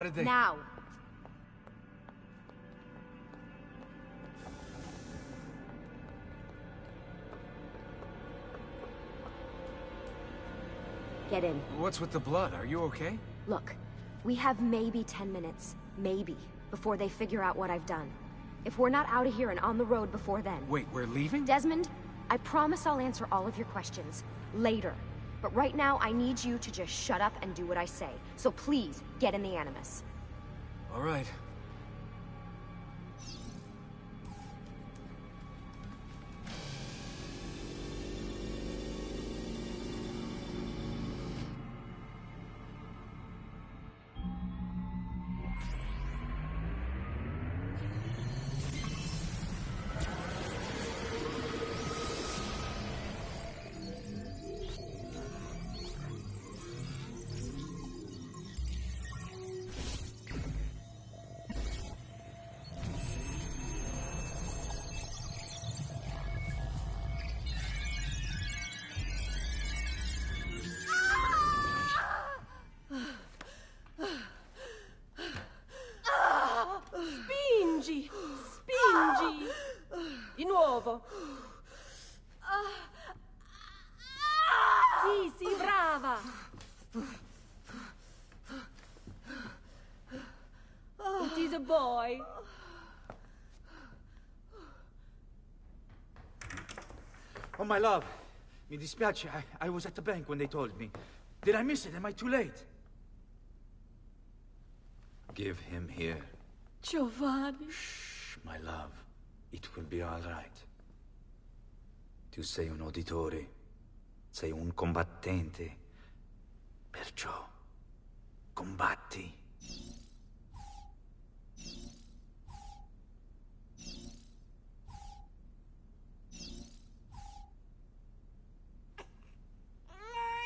How did they... Now. Get in. What's with the blood? Are you okay? Look, we have maybe 10 minutes, maybe, before they figure out what I've done. If we're not out of here and on the road before then... Wait, we're leaving? Desmond, I promise I'll answer all of your questions later. But right now, I need you to just shut up and do what I say. So please, get in the Animus. All right. Spingi! Spingi! Di nuovo! Sì, sì, brava! It is a boy. Oh, my love. Mi dispiace. I was at the bank when they told me. Did I miss it? Am I too late? Give him here. Giovanni. Shh, my love. It will be all right. Tu sei un uditore. Sei un combattente. Perciò, combatti.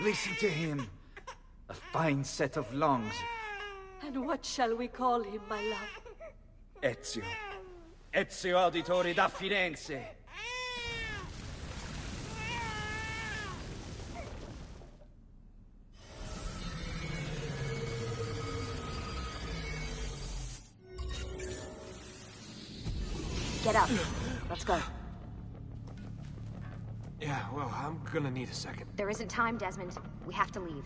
Listen to him. A fine set of lungs. And what shall we call him, my love? Ezio. Ezio Auditore da Firenze. Get up. Let's go. Yeah, well, I'm gonna need a second. There isn't time, Desmond. We have to leave.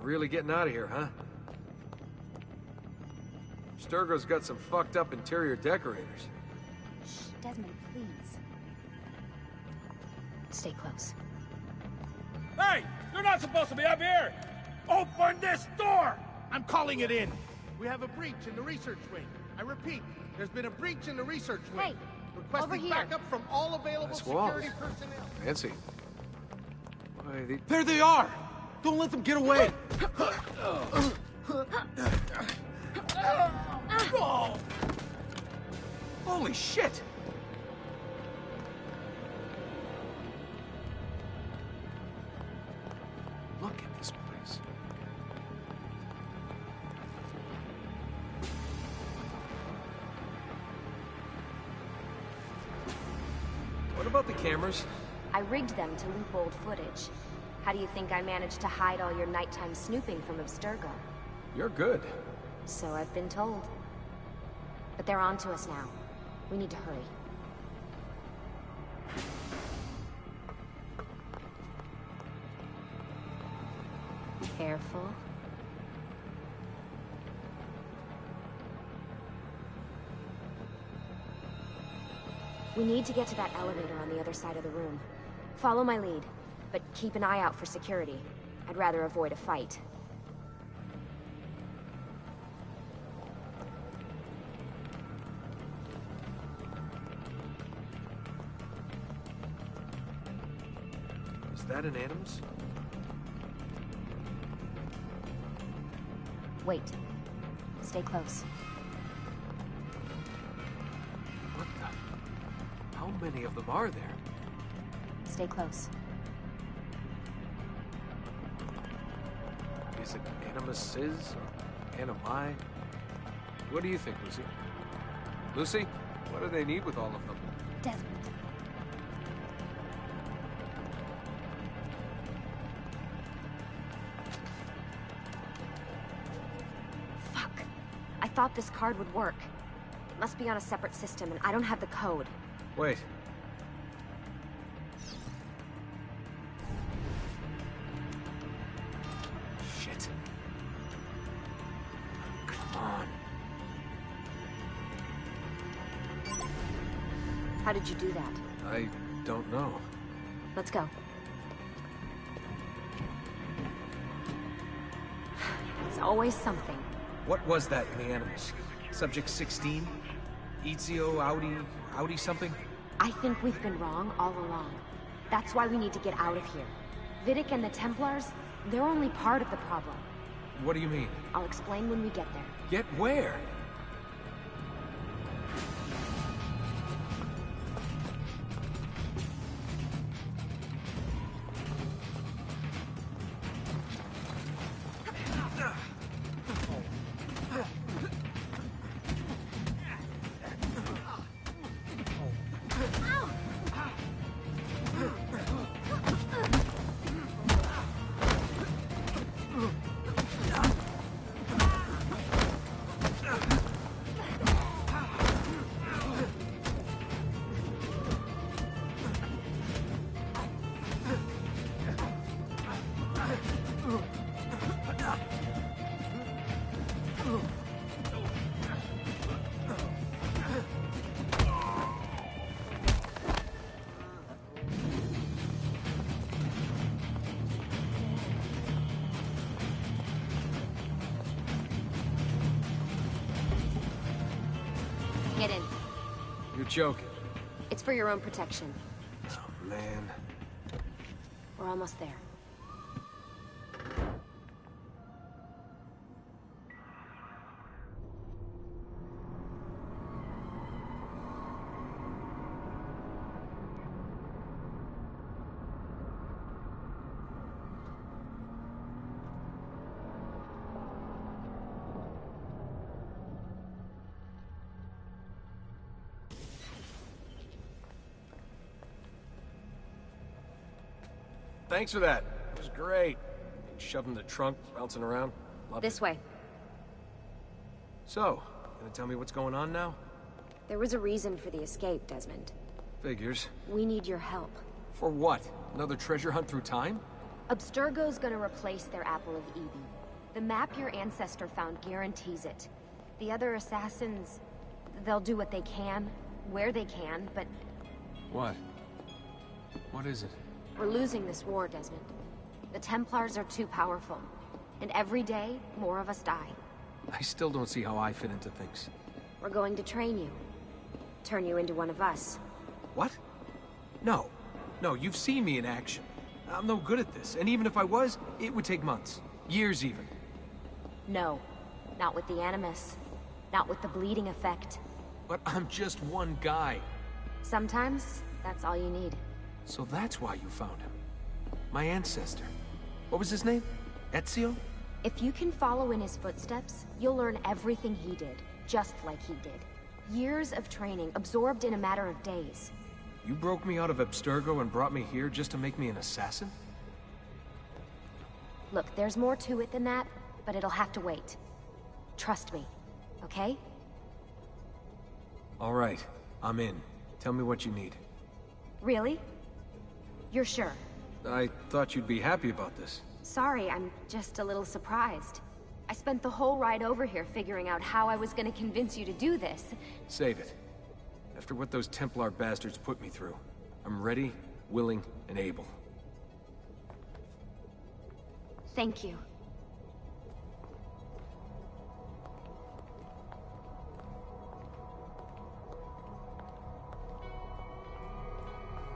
Really getting out of here, huh? Sturgo's got some fucked up interior decorators. Shh, Desmond, please. Stay close. Hey! You're not supposed to be up here! Open this door! I'm calling it in! We have a breach in the research wing. I repeat, there's been a breach in the research wing. Hey, over Requesting here. backup from all available Nice walls. security personnel. Fancy. Why, There they are! Don't let them get away! Holy shit! Look at this place. What about the cameras? I rigged them to loop old footage. How do you think I managed to hide all your nighttime snooping from Abstergo? You're good. So I've been told. But they're on to us now. We need to hurry. Careful. We need to get to that elevator on the other side of the room. Follow my lead, but keep an eye out for security. I'd rather avoid a fight. Is that an Animus? Wait. Stay close. What the... How many of them are there? Stay close. Is it Animuses or Anamai. What do you think, Lucy? Lucy, what do they need with all of them? Desmond. Fuck. I thought this card would work. It must be on a separate system, and I don't have the code. Wait. Shit. Come on. How did you do that? I don't know. Let's go. It's always something. What was that in the Animus? Subject 16? Ezio, Audi something? I think we've been wrong all along. That's why we need to get out of here. Vidic and the Templars, they're only part of the problem. What do you mean? I'll explain when we get there. Get where? Get in. You're joking. It's for your own protection. Oh, man. We're almost there. Thanks for that. It was great. Shoving the trunk, bouncing around. Loved This it. way. So, gonna tell me what's going on now? There was a reason for the escape, Desmond. Figures. We need your help. For what? Another treasure hunt through time? Abstergo's gonna replace their Apple of Eden. The map your ancestor found guarantees it. The other assassins, they'll do what they can, where they can, but What? What is it? we're losing this war, Desmond. The Templars are too powerful. And every day, more of us die. I still don't see how I fit into things. We're going to train you. Turn you into one of us. What? No. No, you've seen me in action. I'm no good at this, and even if I was, it would take months. Years even. No. Not with the Animus. Not with the bleeding effect. But I'm just one guy. Sometimes, that's all you need. So that's why you found him. My ancestor. What was his name? Ezio? If you can follow in his footsteps, you'll learn everything he did, just like he did. Years of training, absorbed in a matter of days. You broke me out of Abstergo and brought me here just to make me an assassin? Look, there's more to it than that, but it'll have to wait. Trust me, okay? All right, I'm in. Tell me what you need. Really? You're sure? I thought you'd be happy about this. Sorry, I'm just a little surprised. I spent the whole ride over here figuring out how I was gonna convince you to do this. Save it. After what those Templar bastards put me through, I'm ready, willing, and able. Thank you.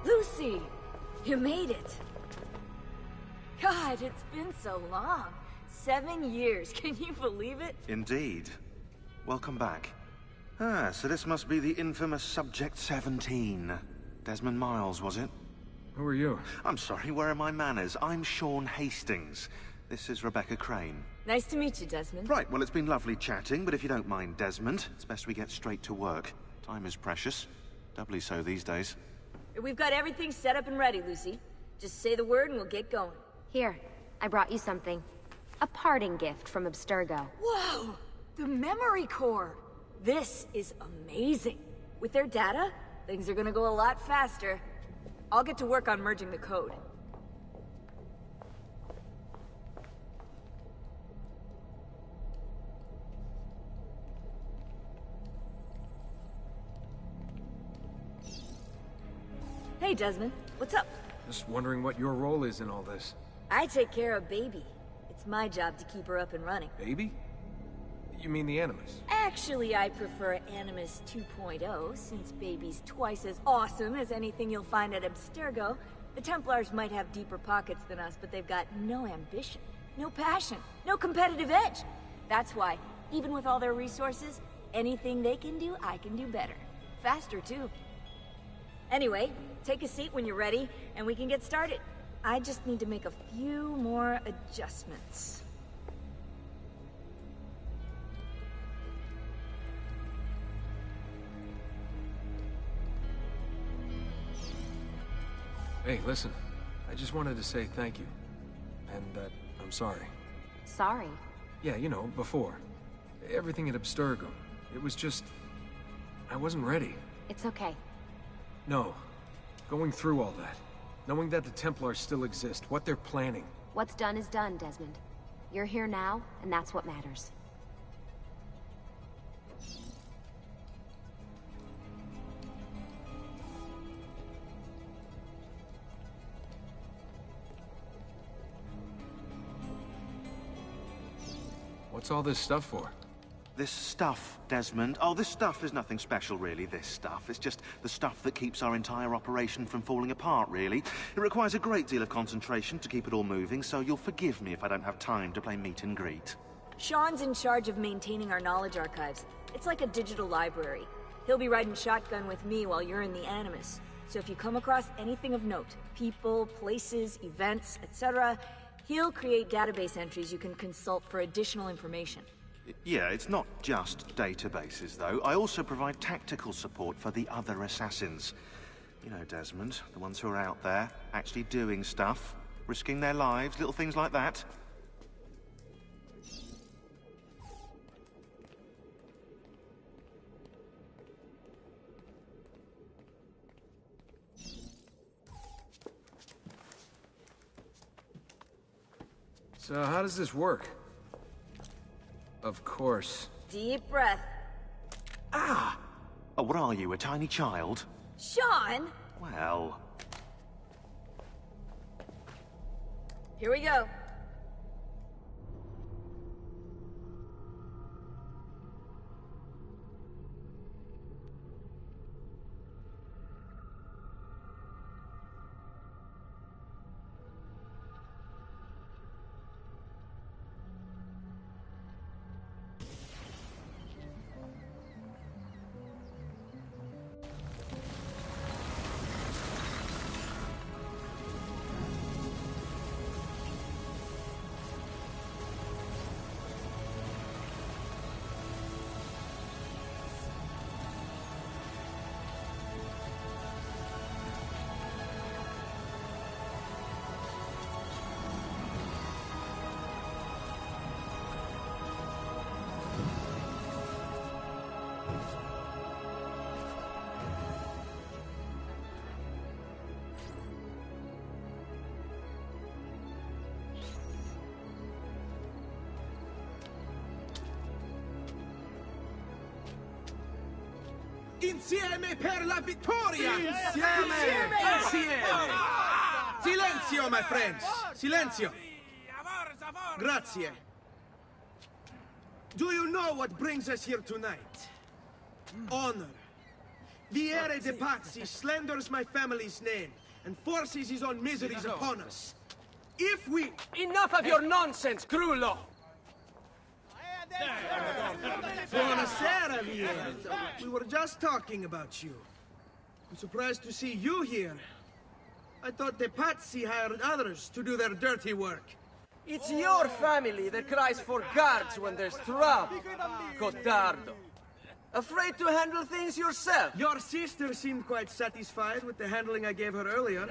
Lucy! You made it! God, it's been so long. 7 years, can you believe it? Indeed. Welcome back. Ah, so this must be the infamous Subject 17. Desmond Miles, was it? Who are you? I'm sorry, where are my manners? I'm Sean Hastings. This is Rebecca Crane. Nice to meet you, Desmond. Right, well, it's been lovely chatting, but if you don't mind, Desmond, it's best we get straight to work. Time is precious. Doubly so these days. We've got everything set up and ready, Lucy. Just say the word and we'll get going. Here, I brought you something. A parting gift from Abstergo. Whoa! The memory core! This is amazing. With their data, things are gonna go a lot faster. I'll get to work on merging the code. Hey, Desmond. What's up? Just wondering what your role is in all this. I take care of Baby. It's my job to keep her up and running. Baby? You mean the Animus? Actually, I prefer Animus 2.0, since Baby's twice as awesome as anything you'll find at Abstergo. The Templars might have deeper pockets than us, but they've got no ambition, no passion, no competitive edge. That's why, even with all their resources, anything they can do, I can do better. Faster, too. Anyway, take a seat when you're ready, and we can get started. I just need to make a few more adjustments. Hey, listen. I just wanted to say thank you. And that I'm sorry. Sorry. Yeah, you know, before. Everything at Abstergo. It was just... I wasn't ready. It's okay. No. Going through all that. Knowing that the Templars still exist, what they're planning. What's done is done, Desmond. You're here now, and that's what matters. What's all this stuff for? This stuff, Desmond. Oh, this stuff is nothing special, really, this stuff. It's just the stuff that keeps our entire operation from falling apart, really. It requires a great deal of concentration to keep it all moving, so you'll forgive me if I don't have time to play meet and greet. Sean's in charge of maintaining our knowledge archives. It's like a digital library. He'll be riding shotgun with me while you're in the Animus. So if you come across anything of note, people, places, events, etc., he'll create database entries you can consult for additional information. Yeah, it's not just databases, though. I also provide tactical support for the other assassins. You know, Desmond, the ones who are out there, actually doing stuff, risking their lives, little things like that. So how does this work? Of course. Deep breath. Ah! Oh, what are you, a tiny child? Sean! Well... Here we go. Insieme per la vittoria! Insieme! Insieme! Silenzio, my friends! Silenzio! Grazie. Do you know what brings us here tonight? Honor. Vieri de Pazzi slanders my family's name and forces his own miseries upon us. If we... Enough of your nonsense, Grullo! Buonasera, Vieri. We were just talking about you. I'm surprised to see you here. I thought the Pazzi hired others to do their dirty work. It's your family that cries for guards when there's trouble. Cotardo. Afraid to handle things yourself? Your sister seemed quite satisfied with the handling I gave her earlier.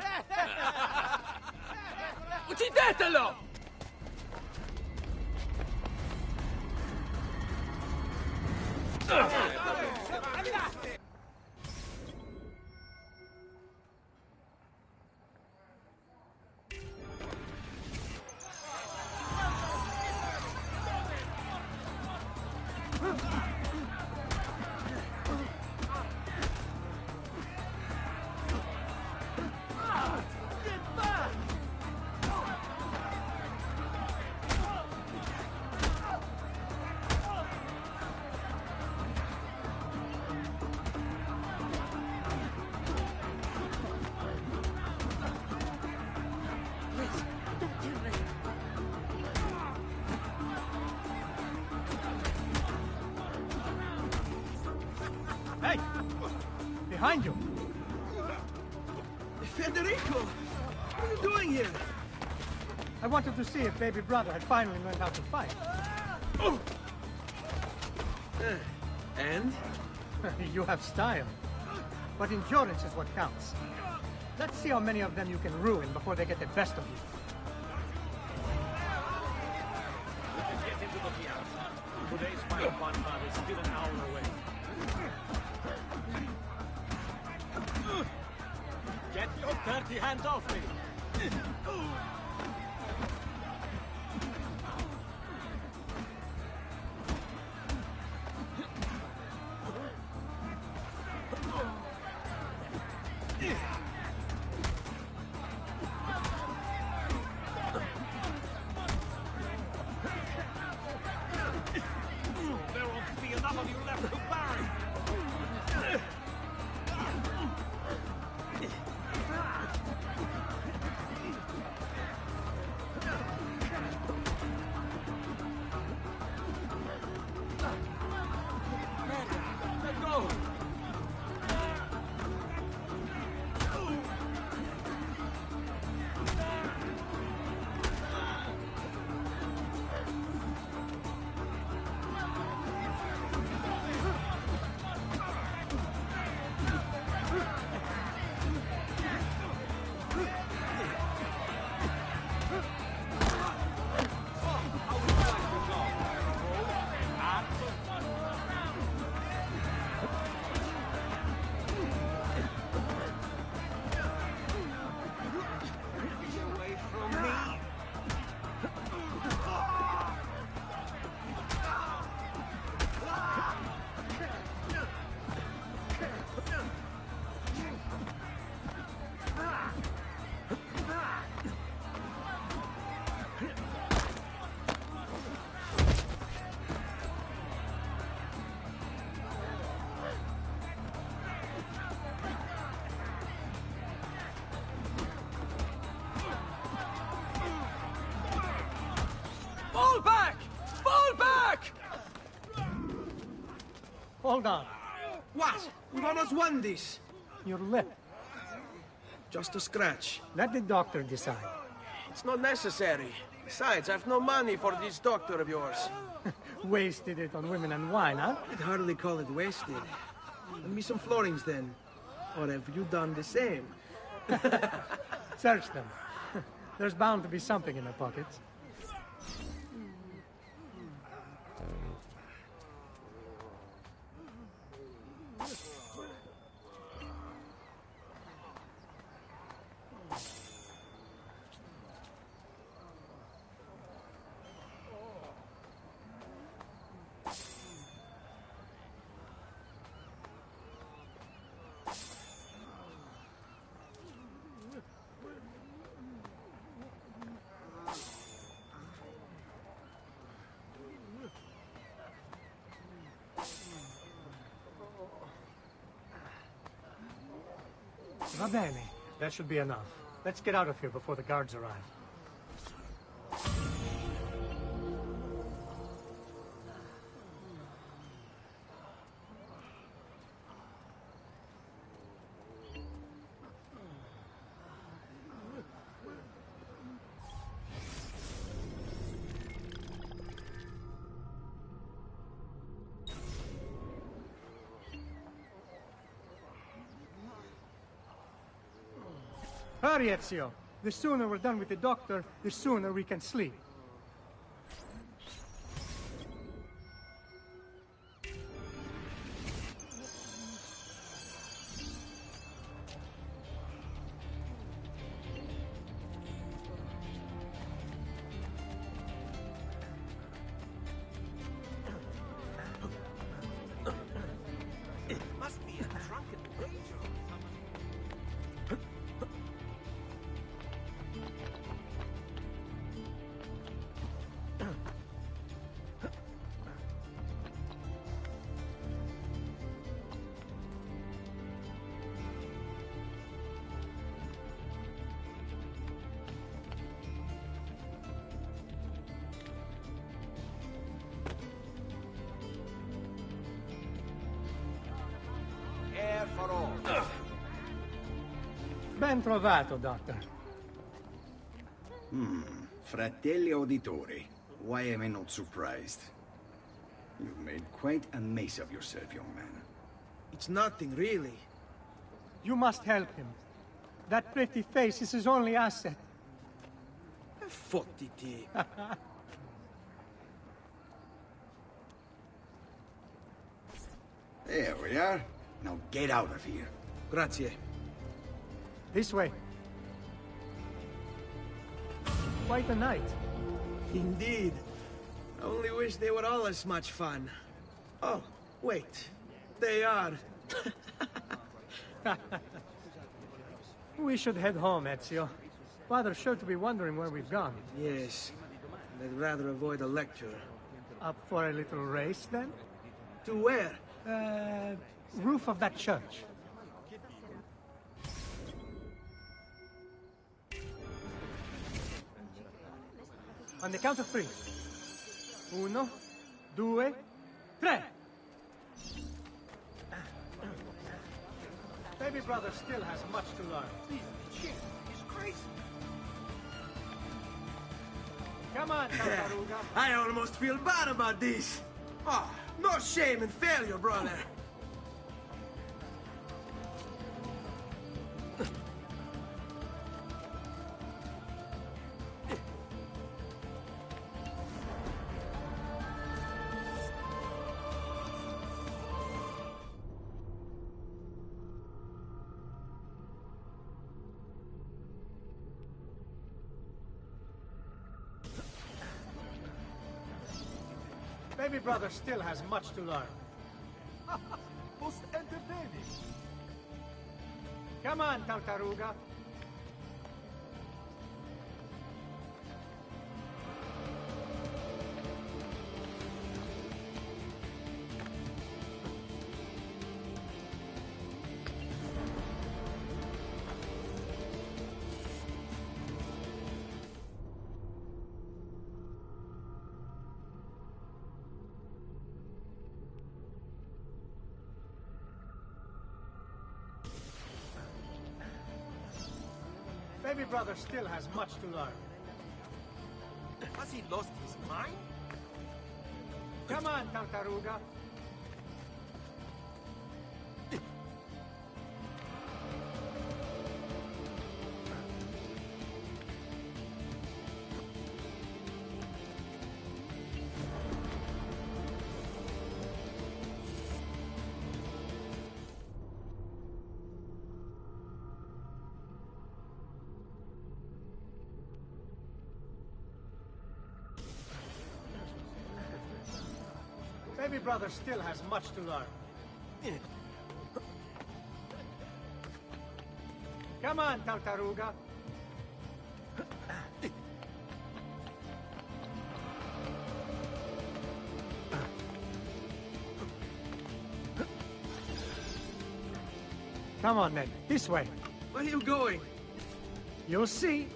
Uccidetelo! Hey! Behind you! Federico! What are you doing here? I wanted to see if baby brother had finally learned how to fight. And? You have style. But endurance is what counts. Let's see how many of them you can ruin before they get the best of you. Get into the piazza. Today's final bonfire is still an hour away. Get your dirty hands off me! There won't be enough of you left to bury! Let go! Fall back! Fall back! Hold on. What? We've almost won this. Your lip. Just a scratch. Let the doctor decide. It's not necessary. Besides, I've no money for this doctor of yours. Wasted it on women and wine, huh? I'd hardly call it wasted. Lend me some florins then. Or have you done the same? Search them. There's bound to be something in their pockets. Va bene. That should be enough. Let's get out of here before the guards arrive. Hurry, Ezio. The sooner we're done with the doctor, the sooner we can sleep. Ben trovato, Doctor. Fratelli Auditori, why am I not surprised? You've made quite a mess of yourself, young man. It's nothing, really. You must help him. That pretty face is his only asset. Fottiti. There we are. Now get out of here. Grazie. This way. Quite a night. Indeed. I only wish they were all as much fun. Oh, wait. They are. We should head home, Ezio. Father's sure to be wondering where we've gone. Yes. I'd rather avoid a lecture. Up for a little race, then? To where? Roof of that church. On the count of 3. 1, 2, 3. Baby brother still has much to learn. Shit, he's crazy. Come on, Tartaruga. I almost feel bad about this. Oh, no shame in failure, brother. Baby brother still has much to learn. Most entertaining. Come on, Tartaruga. Baby brother still has much to learn. Has he lost his mind? Come on, Tartaruga. Baby brother still has much to learn. Come on, Tartaruga. Come on, then. This way. Where are you going? You'll see.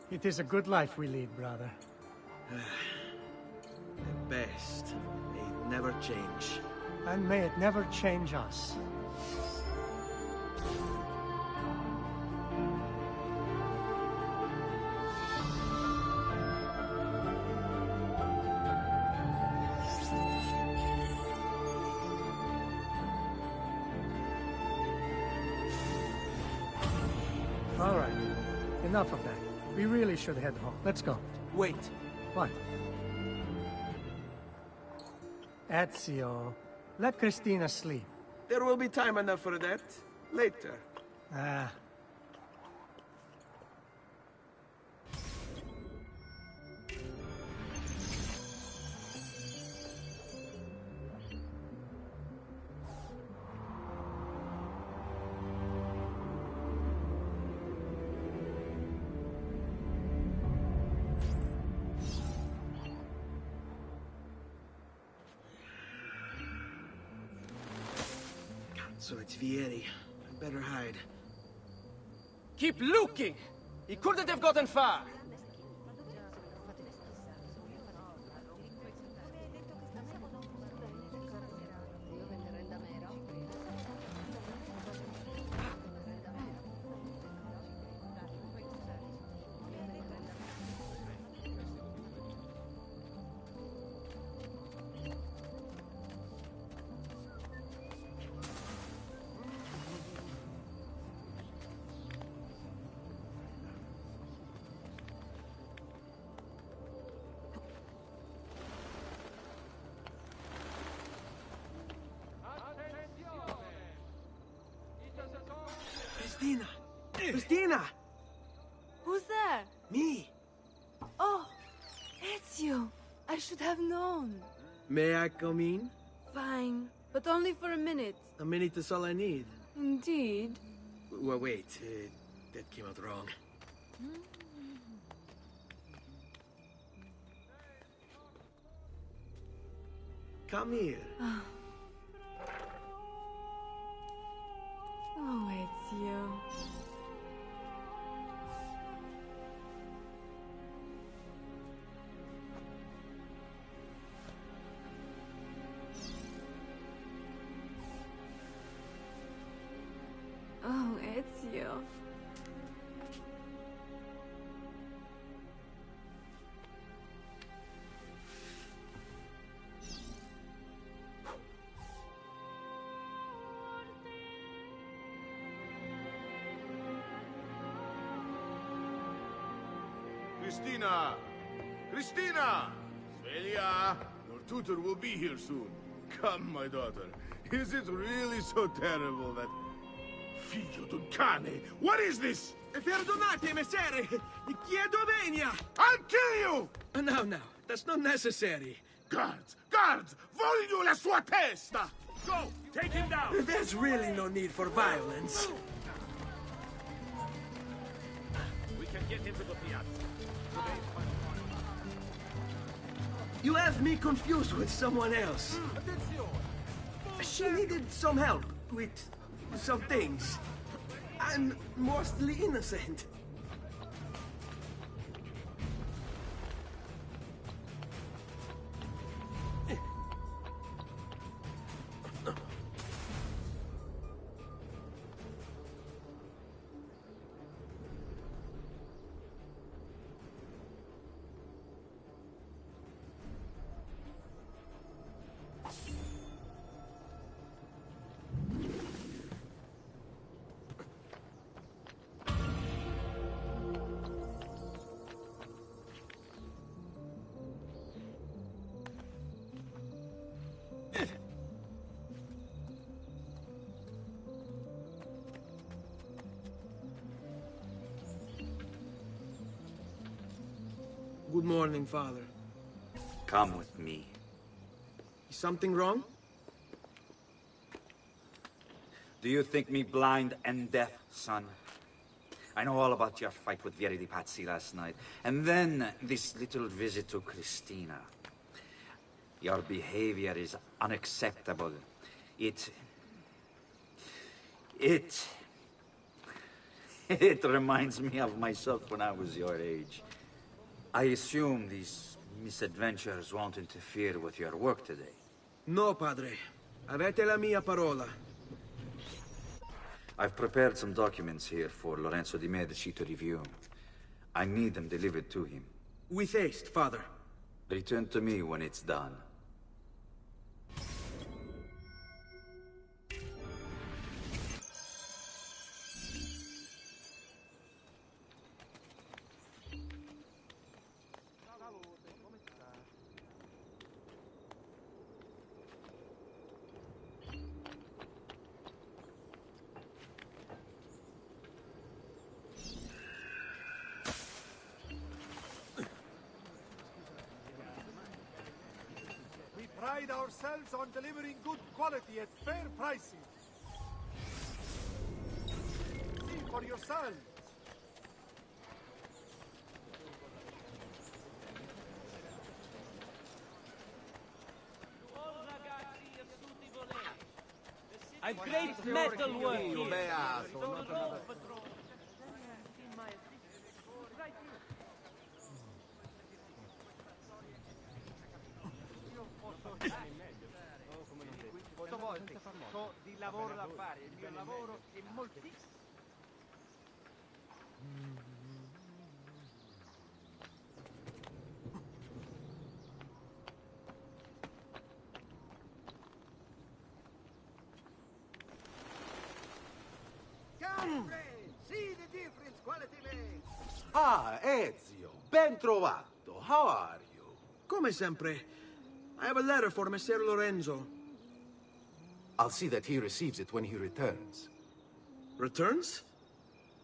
It is a good life we lead, brother. best. May it never change. And may it never change us. All right. Enough of that. We really should head home. Let's go. Wait. What? Ezio, let Christina sleep. There will be time enough for that. Later. Ah. So it's Vieri. I better hide. Keep looking! He couldn't have gotten far! Christina! Christina! Who's there? Me! Oh, Ezio. I should have known. May I come in? Fine, but only for a minute. A minute is all I need. Indeed. Well, wait. That came out wrong. Come here. Oh, Ezio. Oh, Ezio. Christina! Christina! Svelia! Your tutor will be here soon. Come, my daughter. Is it really so terrible that... Figlio d'un cane! What is this? Perdonate, messere! Chiedo venia! I'll kill you! No, that's not necessary. Guards! Guards! Voglio la sua testa! Go! Take him down! There's really no need for violence. We can get him to the piazza. You have me confused with someone else. She needed some help with some things. I'm mostly innocent. Good morning, Father. Come with me. Is something wrong? Do you think me blind and deaf, son? I know all about your fight with Vieri di Pazzi last night. And then this little visit to Christina. Your behavior is unacceptable. It reminds me of myself when I was your age. I assume these misadventures won't interfere with your work today. No, padre. Avete la mia parola. I've prepared some documents here for Lorenzo di Medici to review. I need them delivered to him. With haste, father. Return to me when it's done. Pride ourselves on delivering good quality at fair prices. See for yourselves. A great metal work here. So di lavoro da fare, il mio lavoro è moltissimo. See the difference quality makes. Ah, Ezio, ben trovato. How are you? Come sempre. I have a letter for Messer Lorenzo. I'll see that he receives it when he returns. Returns?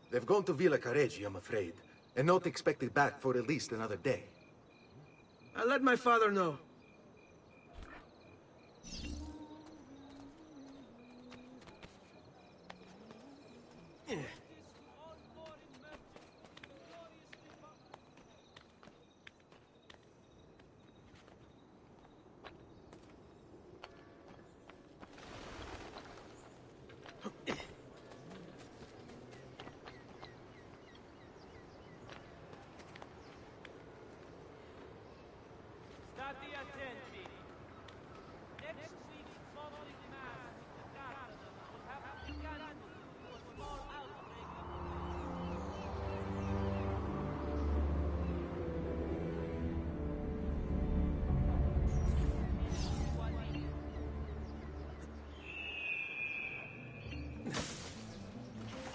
They've gone to Villa Careggi, I'm afraid, and not expected back for at least another day. I'll let my father know. State attenti. Next week's public mass in the capital will have begun to a small outbreak of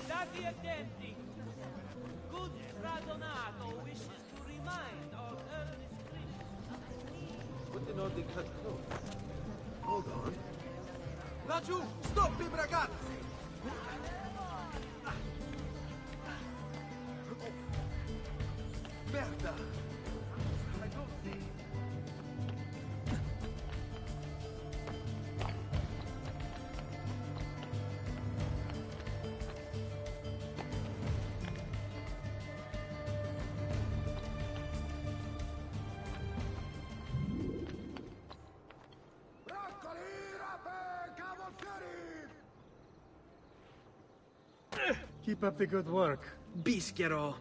State attenti. Good Radonato wishes to remind all earnest Christians. Putting on the cut clothes. Hold on. Laggiù, stoppi ragazzi! Merda! Keep up the good work. Bischiero.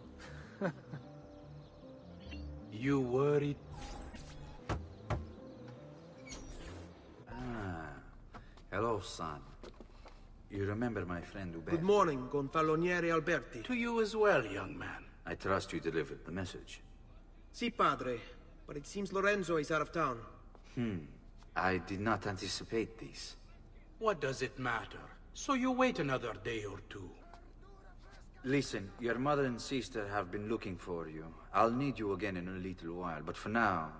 You worried? Ah, hello, son. You remember my friend Uber? Good morning, Gonfaloniere Alberti. To you as well, young man. I trust you delivered the message. Si, padre. But it seems Lorenzo is out of town. I did not anticipate this. What does it matter? So you wait another day or two. Listen, your mother and sister have been looking for you. I'll need you again in a little while, but for now,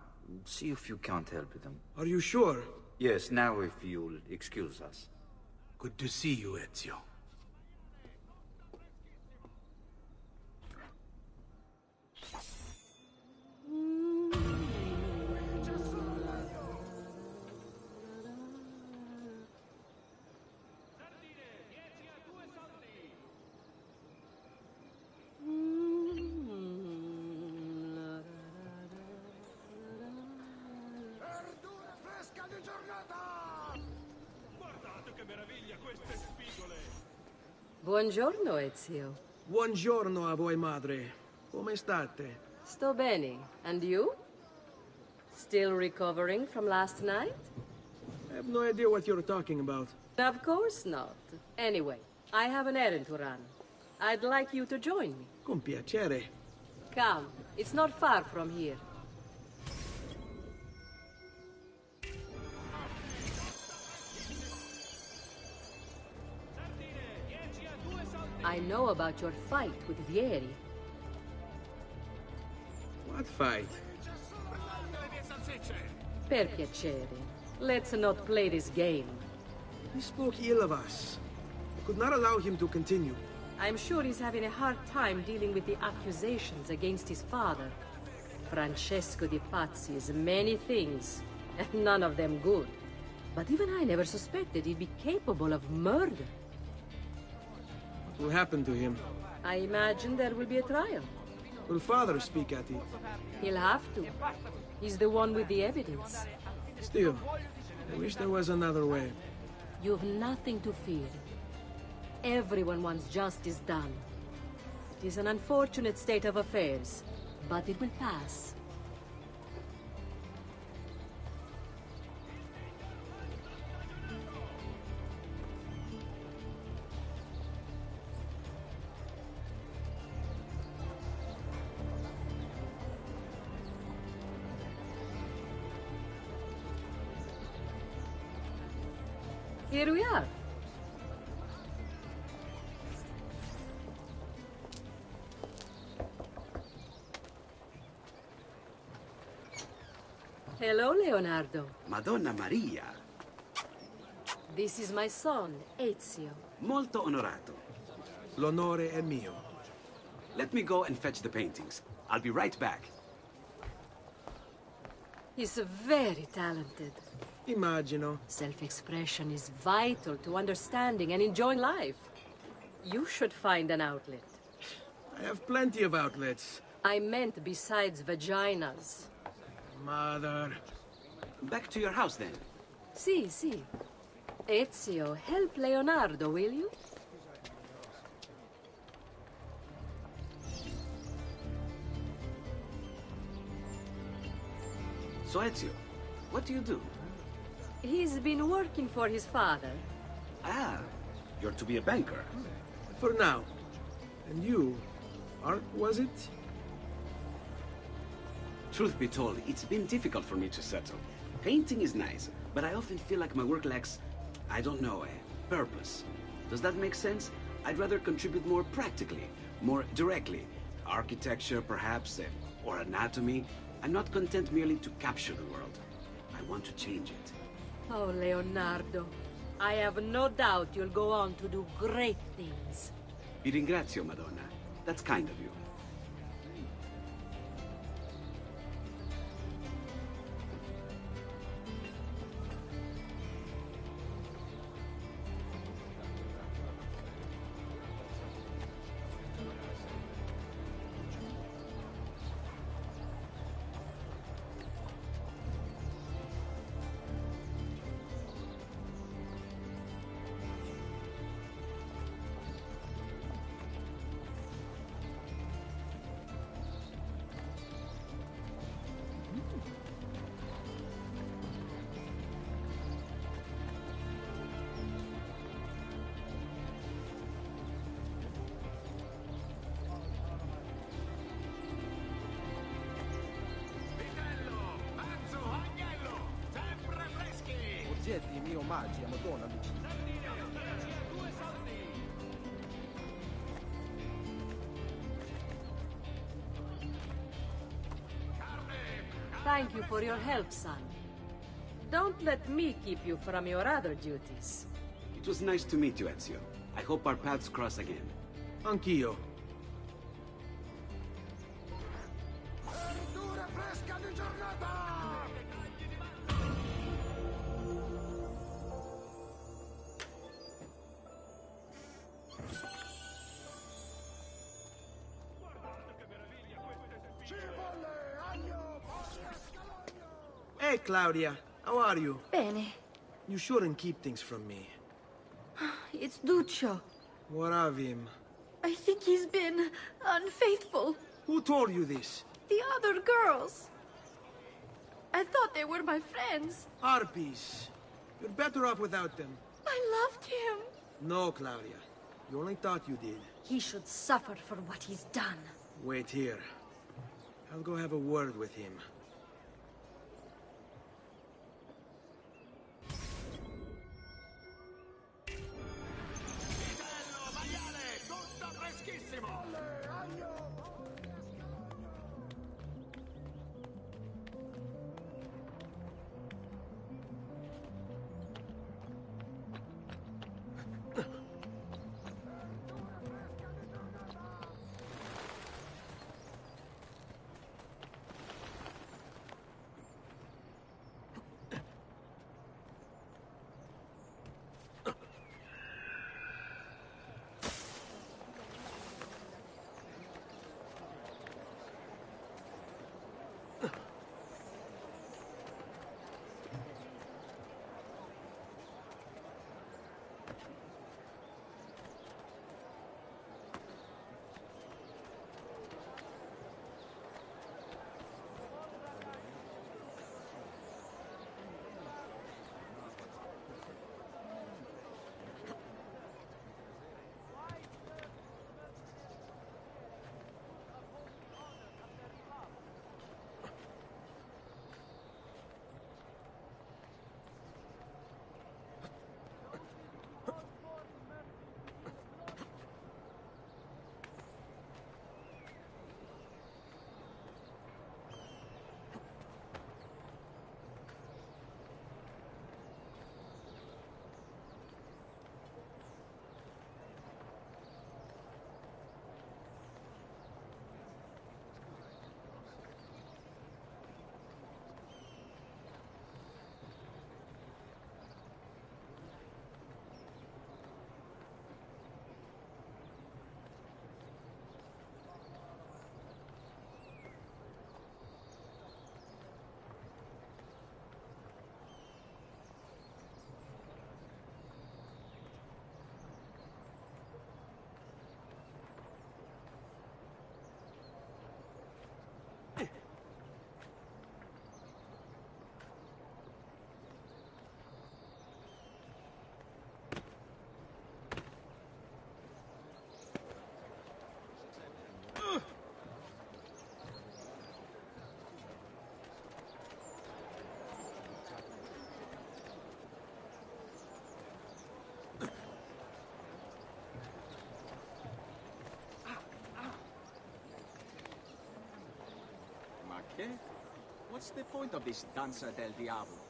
see if you can't help them. Are you sure? Yes, now if you'll excuse us. Good to see you, Ezio. Buongiorno, Ezio. Buongiorno a voi, madre. Come state? Sto bene. And you? Still recovering from last night? I have no idea what you're talking about. Of course not. Anyway, I have an errand to run. I'd like you to join me. Con piacere. Come, it's not far from here. I know about your fight with Vieri. What fight? Per piacere. Let's not play this game. He spoke ill of us. I could not allow him to continue. I'm sure he's having a hard time dealing with the accusations against his father. Francesco Di Pazzi is many things, and none of them good. But even I never suspected he'd be capable of murder. What will happen to him? I imagine there will be a trial. Will father speak at it? He'll have to. He's the one with the evidence. Still, I wish there was another way. You've nothing to fear. Everyone wants justice done. It is an unfortunate state of affairs, but it will pass. Here we are. Hello, Leonardo. Madonna Maria. This is my son, Ezio. Molto onorato. L'onore è mio. Let me go and fetch the paintings. I'll be right back. He's very talented. Immagino. Self-expression is vital to understanding and enjoying life. You should find an outlet. I have plenty of outlets. I meant besides vaginas. Mother. Back to your house, then. Si. Ezio, help Leonardo, will you? So, Ezio, what do you do? He's been working for his father. Ah, you're to be a banker. For now. And you? Art, was it? Truth be told, it's been difficult for me to settle. Painting is nice, but I often feel like my work lacks, I don't know, a purpose. Does that make sense? I'd rather contribute more practically, more directly. Architecture, perhaps, or anatomy. I'm not content merely to capture the world. I want to change it. Oh, Leonardo. I have no doubt you'll go on to do great things. Vi ringrazio, Madonna. That's kind of you. Oggetti i miei omaggi a Madonna Lucia. Thank you for your help, son. Don't let me keep you from your other duties. It was nice to meet you, Ezio. I hope our paths cross again. Anch'io. Hey, Claudia. How are you? Bene. You shouldn't keep things from me. It's Duccio. What of him? I think he's been unfaithful. Who told you this? The other girls. I thought they were my friends. Harpies. You're better off without them. I loved him. No, Claudia. You only thought you did. He should suffer for what he's done. Wait here. I'll go have a word with him. Okay. What's the point of this Danza del Diablo?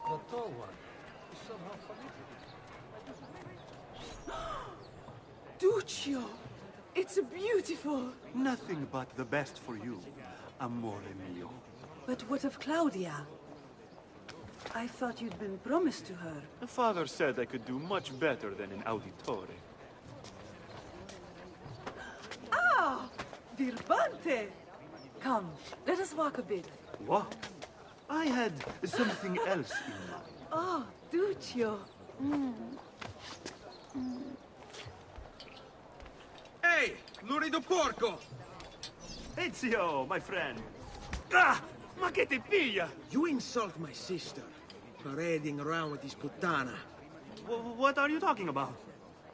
The tall one is somehow familiar. Duccio! It's beautiful! Nothing but the best for you, amore mio. But what of Claudia? I thought you'd been promised to her. The father said I could do much better than an auditore. Ah! Birbante! Come, let us walk a bit. What? I had something else in mind. Oh, Duccio. Hey, lurido porco! Ezio, my friend. Ah! Ma che te piglia? You insult my sister, parading around with this puttana. What are you talking about?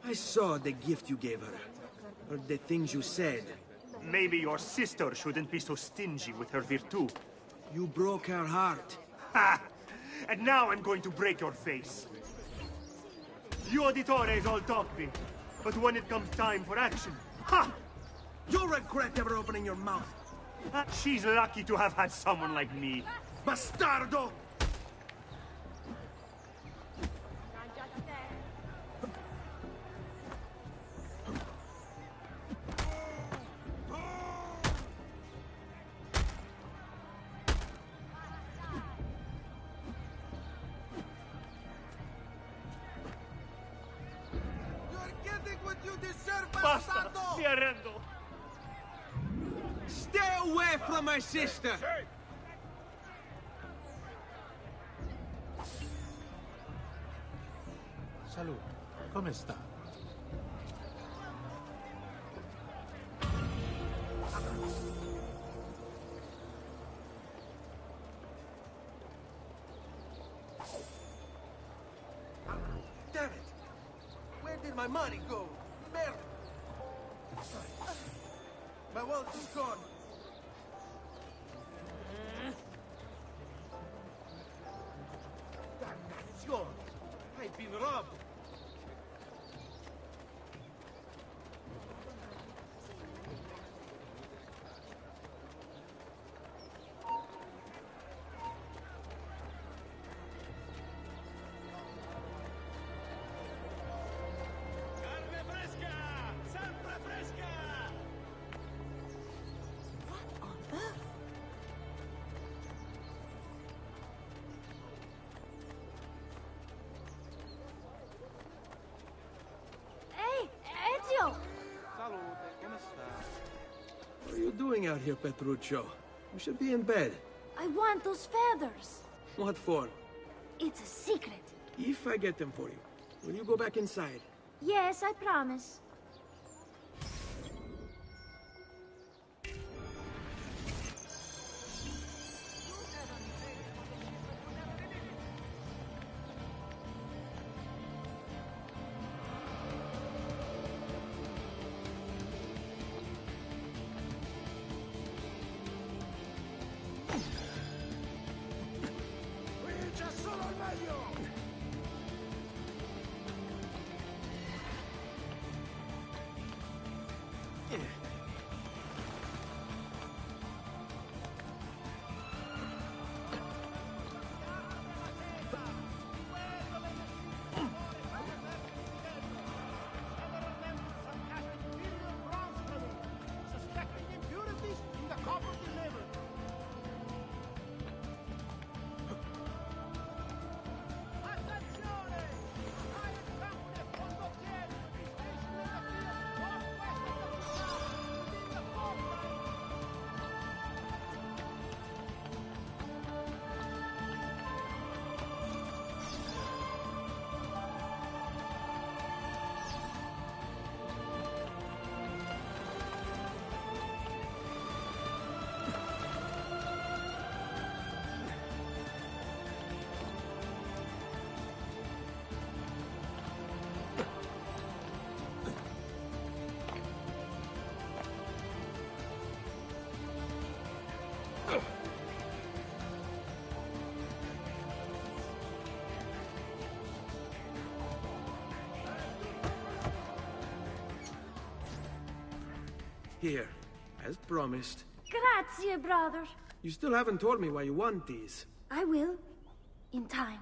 I saw the gift you gave her, or the things you said. Maybe your sister shouldn't be so stingy with her virtù. You broke her heart. Ha! And now I'm going to break your face. You auditores all talk big, but when it comes time for action, ha! You'll regret ever opening your mouth. She's lucky to have had someone like me. Bastardo! Basta! Mi arrendo! Stay away from my sister! Salud. Come sta? Damn it! Where did my money go? Merda! My wealth is gone. Damnation! I've been robbed. What are you doing out here, Petruccio? You should be in bed. I want those feathers. What for? It's a secret. If I get them for you, will you go back inside? Yes, I promise. Here, as promised. Grazie, brother. You still haven't told me why you want these. I will. In time.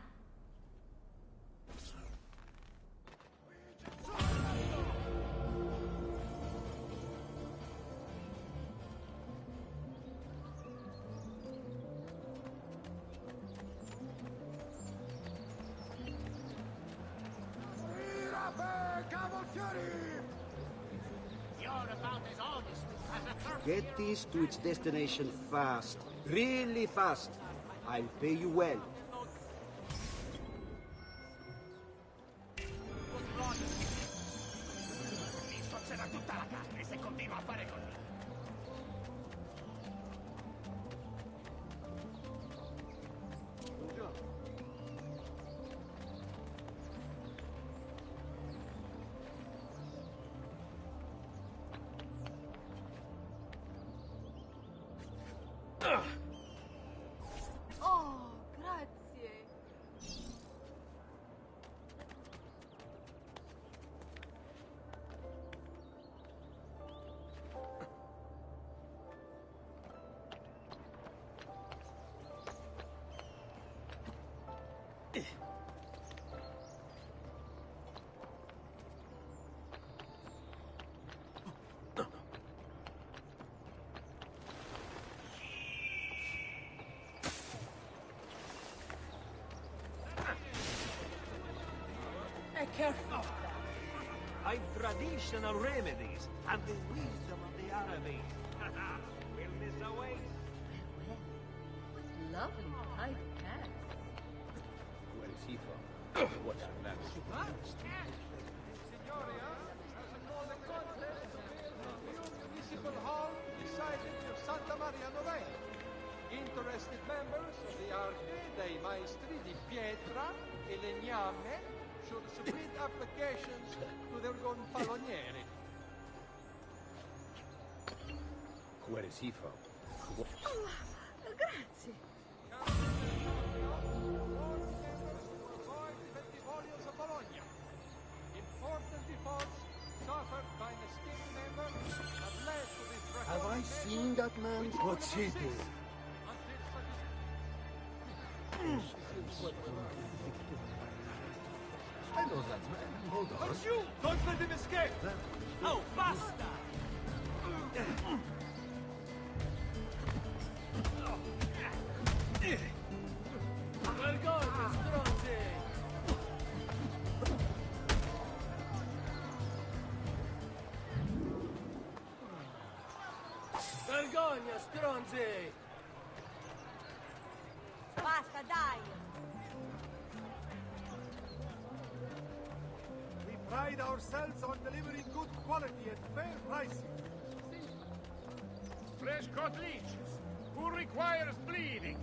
Get this to its destination fast. Really fast. I'll pay you well. Mi strozzerà tutta la carne se continua a fare così. Oh, grazie. Careful. I've traditional remedies and the wisdom of the Arabies. Wellness awaits. Lovely tight pants. Where is he from? What's her name? Signoria, as a call the contest to build a new municipal hall beside of Santa Maria Novella. Interested members of the Arte dei Maestri di Pietra e Legname should submit applications to their gonfalonieri. Where is he from? Oh, grazie. Avoid Bentivoglios of Bologna. Important defaults suffered by an esteemed member have led to this record. Have I seen that man? What's he doing? I know that man. Hold on. It's you! Don't let him escape! Oh, basta! Vergogna, stronzi! Vergogna, stronzi! Basta, dai! We pride ourselves on delivering good quality at fair prices. Fresh cut leeches. Who requires bleeding?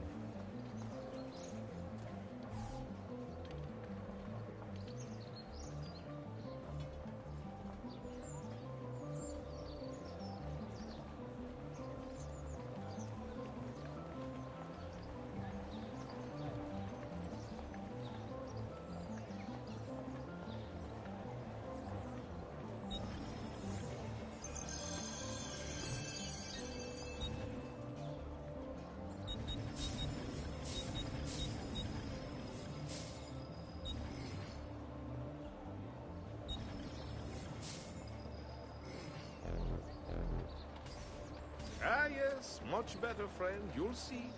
Ah, yes, much better, friend. You'll see.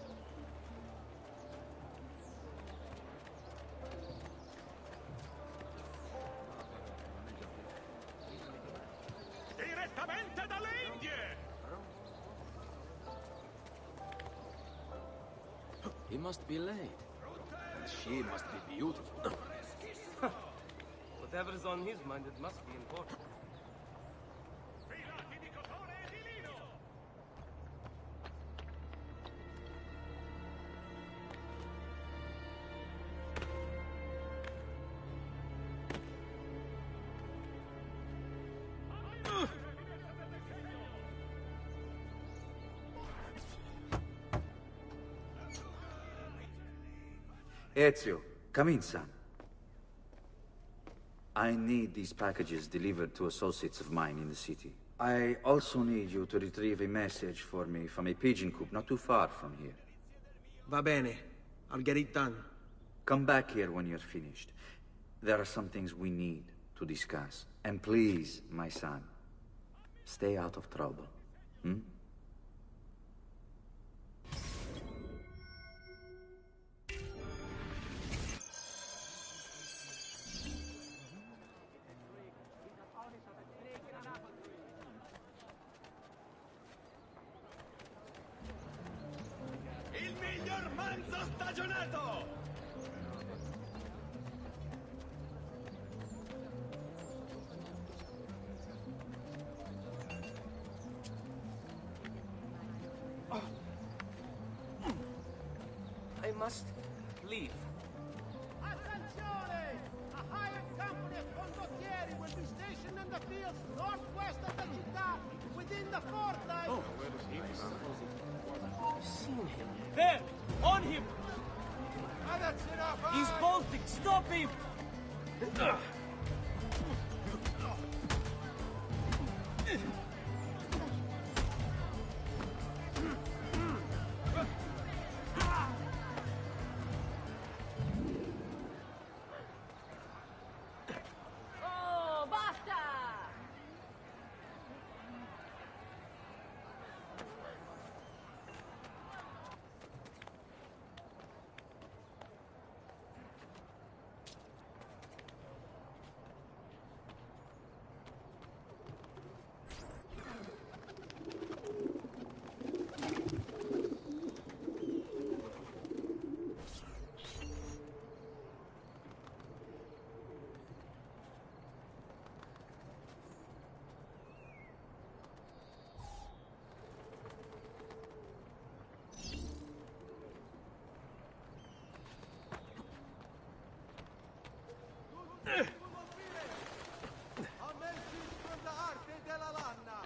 Direttamente dalle Indie! He must be late. And she must be beautiful. Whatever's on his mind, it must be important. Ezio, come in, son. I need these packages delivered to associates of mine in the city. I also need you to retrieve a message for me from a pigeon coop not too far from here. Va bene. I'll get it done. Come back here when you're finished. There are some things we need to discuss. And please, my son, stay out of trouble. Hmm? Il miglior manzo stagionato! I must leave. Attenzione! A hired company of condottieri will be stationed in the fields northwest of the città within the fortnight. Oh, I've seen him. There! On him! That's enough! He's bolting! Stop him! Oh, basta! Messages from the Arte della Lana.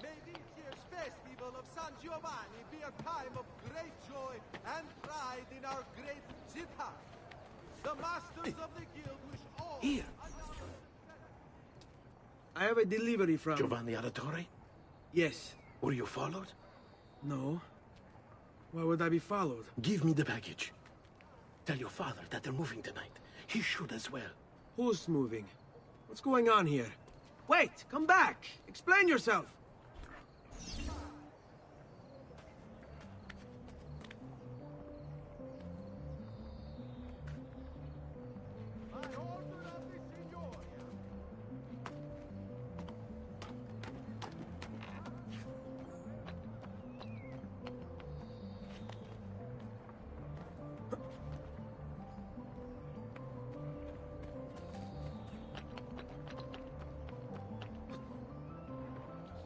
May this year's festival of San Giovanni be a time of great joy and pride in our great città. The masters of the guild wish all... Here. I have a delivery from... Giovanni Auditore? Yes. Were you followed? No. Why would I be followed? Give me the package. Tell your father that they're moving tonight. He should as well. Who's moving? What's going on here? Wait! Come back! Explain yourself!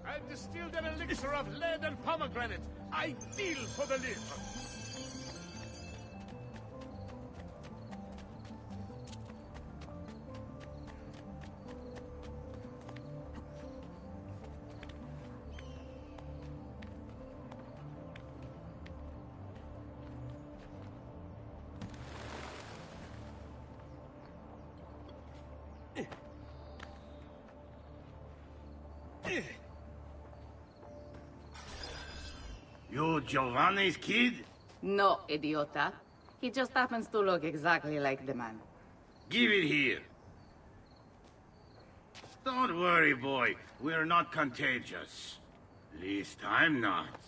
I've distilled an elixir of lead and pomegranate, ideal for the liver. You Giovanni's kid? No, idiota. He just happens to look exactly like the man. Give it here. Don't worry, boy. We're not contagious. Least I'm not.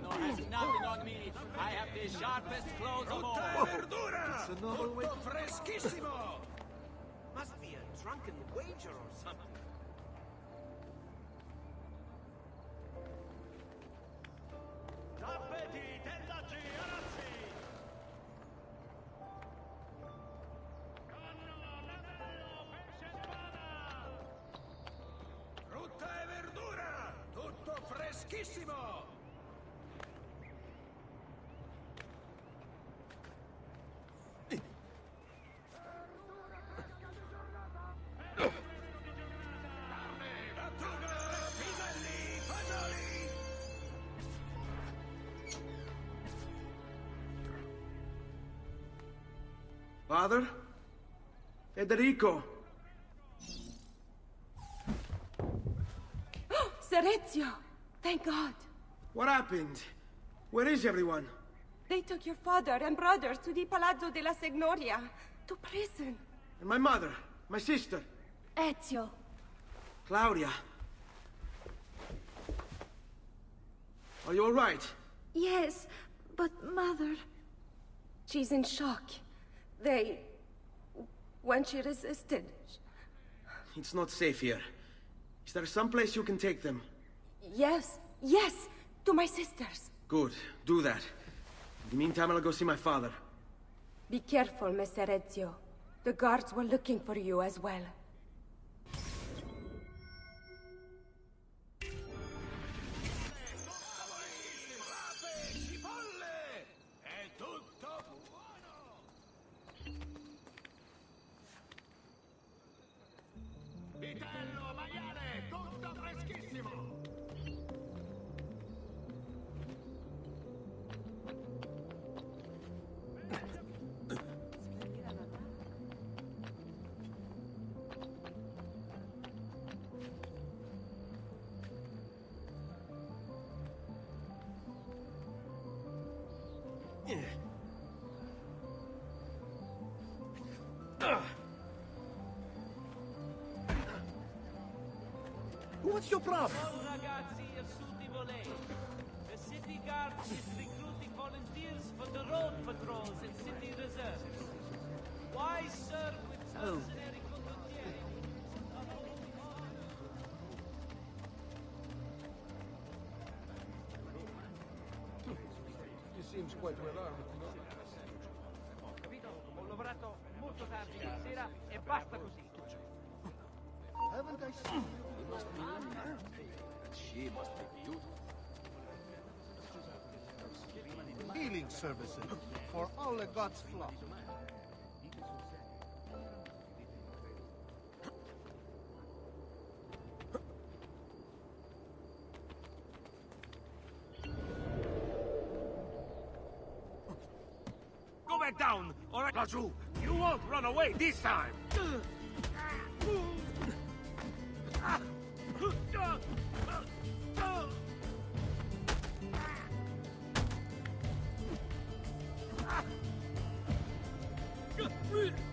Moreno has nothing on me. I have the sharpest claws of all. Verdura! It's a noble way. Tutto freschissimo! Must be a drunken wager or something. Tappeti, tendaggi, arazzi! Frutta e verdura! Tutto freschissimo! Father? Federico! Serezio! Thank God. What happened? Where is everyone? They took your father and brothers to the Palazzo della Signoria, to prison. And my mother? My sister? Ezio. Claudia? Are you all right? Yes, but Mother... She's in shock. When she resisted... It's not safe here. Is there some place you can take them? Yes, to my sisters. Good, do that. In the meantime, I'll go see my father. Be careful, Messer Ezio. The guards were looking for you as well. Vitello, maiale, tutto freschissimo! What's your problem? All ragazzi assunti volei. The city guard is recruiting volunteers for the road patrols and city reserves. Why serve with mercenary condottieri? He seems quite well armed, no? Capito? Ho lavorato molto tardi ieri sera e basta così. Haven't I seen you? He must be young, and she must be beautiful. Healing services for all the gods' flock. Go back down, all right, Laju? You won't run away this time!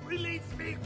Release me!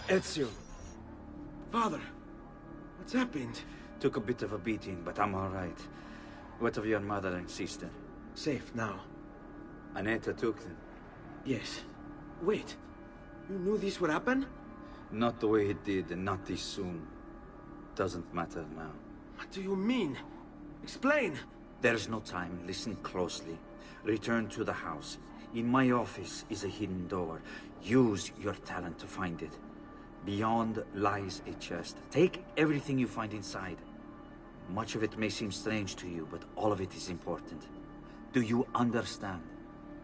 Ezio. Father, what's happened? Took a bit of a beating, but I'm all right. What of your mother and sister? Safe now. Annetta took them. Yes. Wait. You knew this would happen? Not the way it did, and not this soon. Doesn't matter now. What do you mean? Explain! There's no time. Listen closely. Return to the house. In my office is a hidden door. Use your talent to find it. Beyond lies a chest. Take everything you find inside. Much of it may seem strange to you, but all of it is important. Do you understand?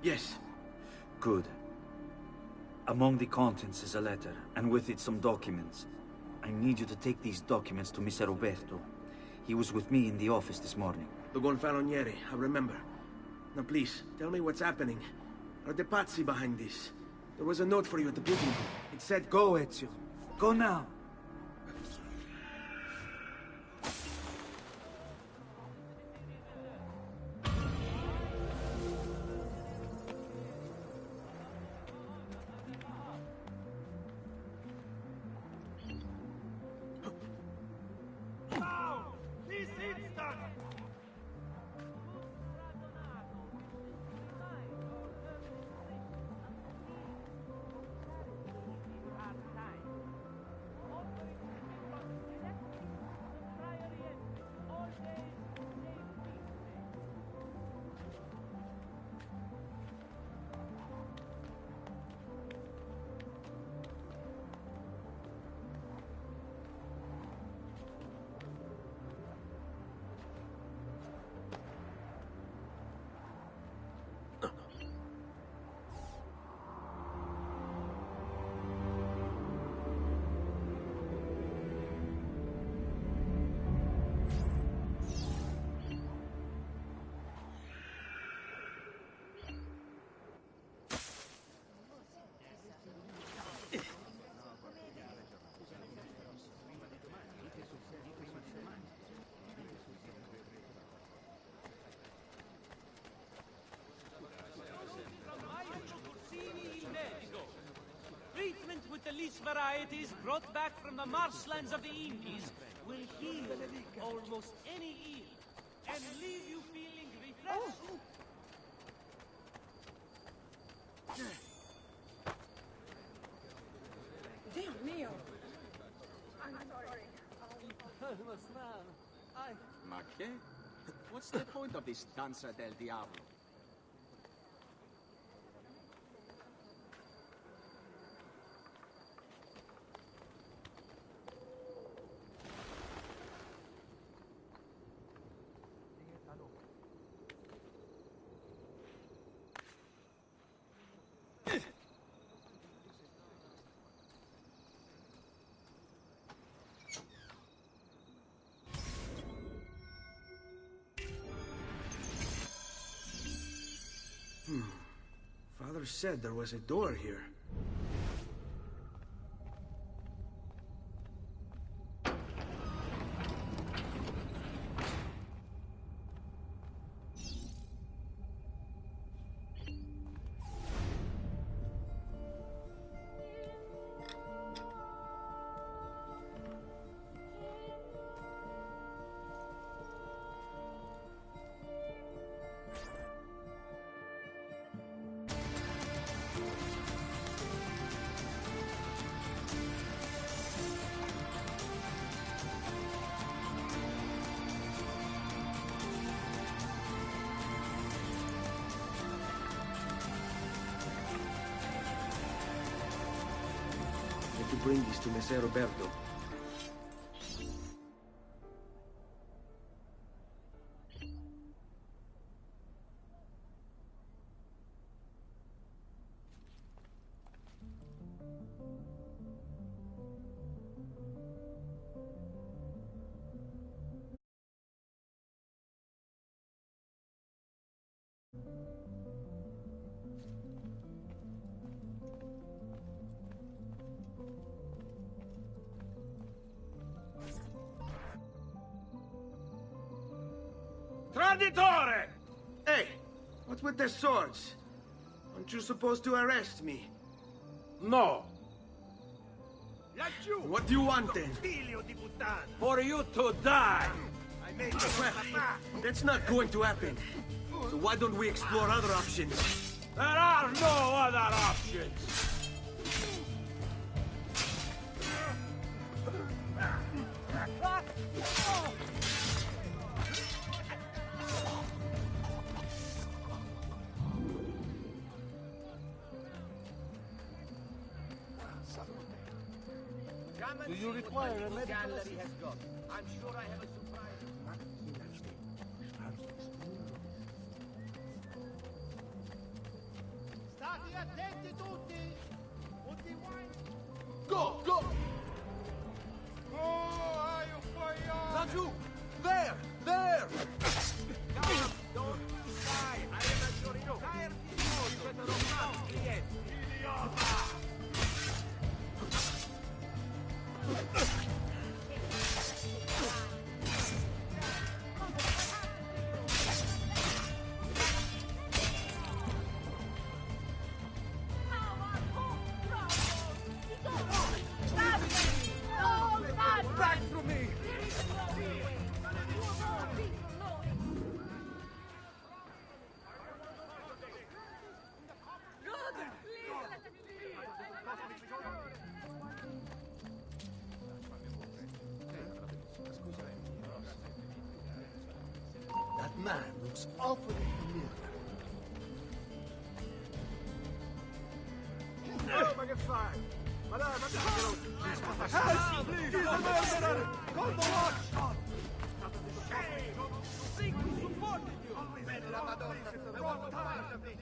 Yes. Good. Among the contents is a letter, and with it some documents. I need you to take these documents to Mr. Roberto. He was with me in the office this morning. The Gonfaloniere, I remember. Now please, tell me what's happening. Are the Pazzi behind this? There was a note for you at the booking. It said go, Ezio. Go now. Treatment with the least varieties brought back from the marshlands of the Indies will heal almost any ill and leave you feeling refreshed. Dio mio! Ma che? What's the point of this Danza del Diablo? Father said there was a door here. To bring this to Messer Roberto. Traditore! Hey, what's with the swords? Aren't you supposed to arrest me? No. What do you want then? For you to die! Well, that's not going to happen. So why don't we explore other options? There are no other options! Do you require a medical assistant? I'm sure I have a surprise. State attenti tutti! Tutti Go! Go! Oh, you fire! Laggiù! There! There! Don't die! I am at your yoke! Tire di moto! Clienti! Idiota! Back from me! That man looks awfully familiar. Oh, ma che fai? Ma dai, ma dai! Please, murderer! Call the watch! Supporting you! Bella Madonna! The wrong part of me!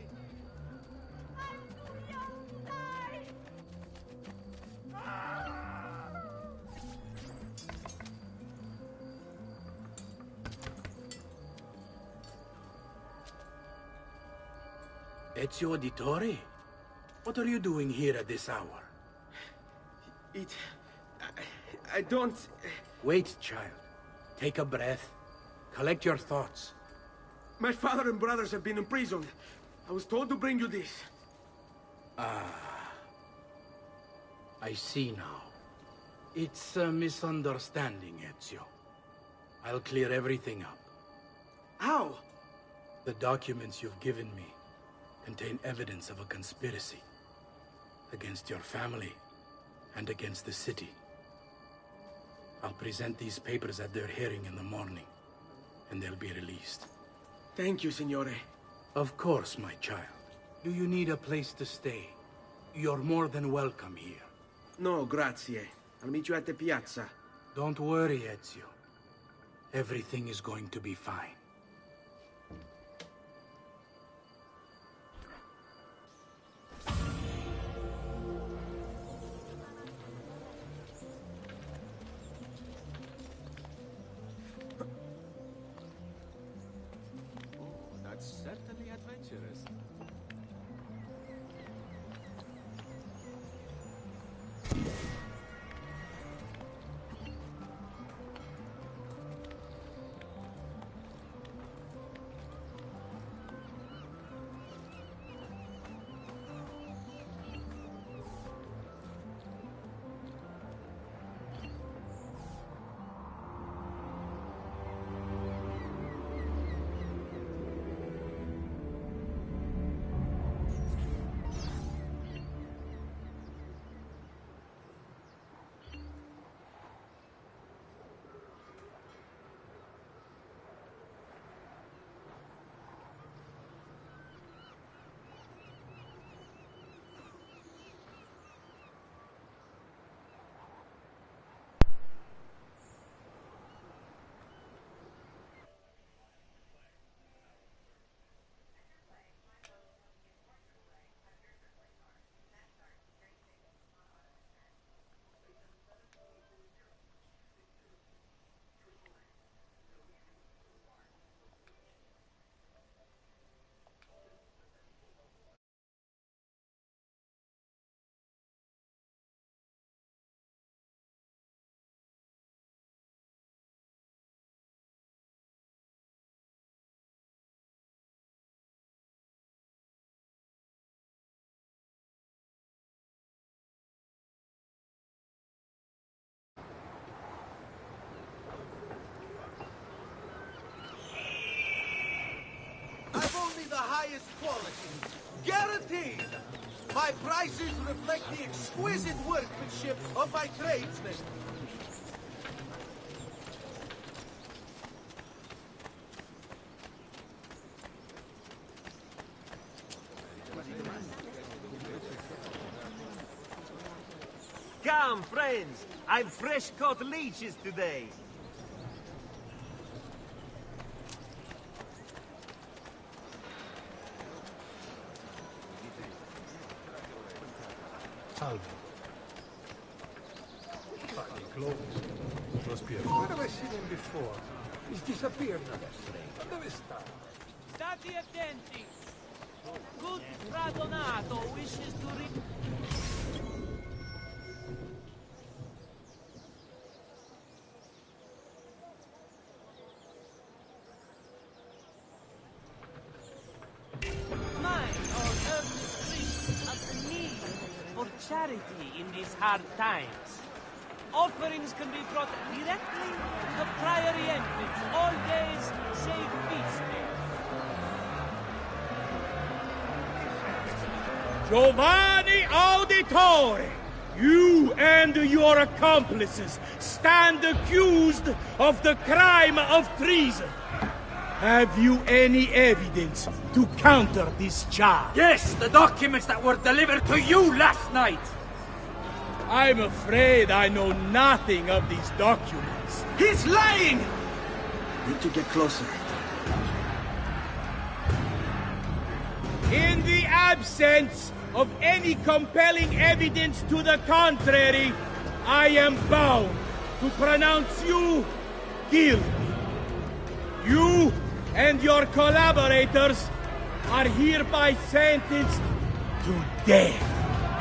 Ezio Auditore? What are you doing here at this hour? I don't... Wait, child. Take a breath. Collect your thoughts. My father and brothers have been imprisoned. I was told to bring you this. Ah. I see now. It's a misunderstanding, Ezio. I'll clear everything up. How? The documents you've given me contain evidence of a conspiracy against your family and against the city. I'll present these papers at their hearing in the morning, and they'll be released. Thank you, Signore. Of course, my child. Do you need a place to stay? You're more than welcome here. No, grazie. I'll meet you at the piazza. Don't worry, Ezio. Everything is going to be fine. That's certainly adventurous. I've only the highest quality. Guaranteed! My prices reflect the exquisite workmanship of my tradesmen. Come, friends. I've fresh-caught leeches today. Salve. Fucking clothes. Must be a... Where have I seen him before? He's disappeared now. Dove sta? Stati attenti. Good Radonato wishes to charity in these hard times. Offerings can be brought directly to the Priory entrance, all days save feast days. Giovanni Auditore, you and your accomplices stand accused of the crime of treason. Have you any evidence to counter this charge? Yes, the documents that were delivered to you last night. I'm afraid I know nothing of these documents. He's lying! Need to get closer. In the absence of any compelling evidence to the contrary, I am bound to pronounce you guilty. You and your collaborators are hereby sentenced to death.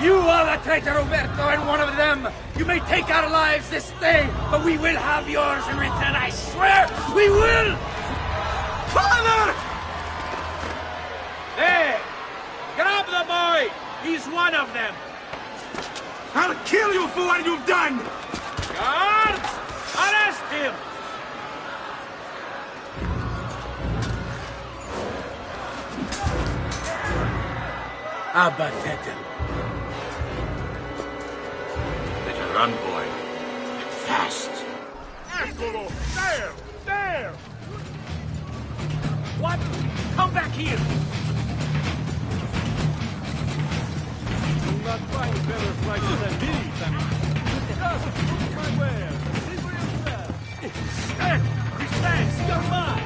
You are the traitor, Roberto, and one of them. You may take our lives this day, but we will have yours in return, I swear! We will! Father! There! Grab the boy! He's one of them! I'll kill you for what you've done! Guards! Arrest him! Abatetelo. Better run, boy. And fast. Eccolo! There! There! What? Come back here! You'll not find better prices than these, I mean. Just look my wares. See for yourself. Hey! Relax! You're mine!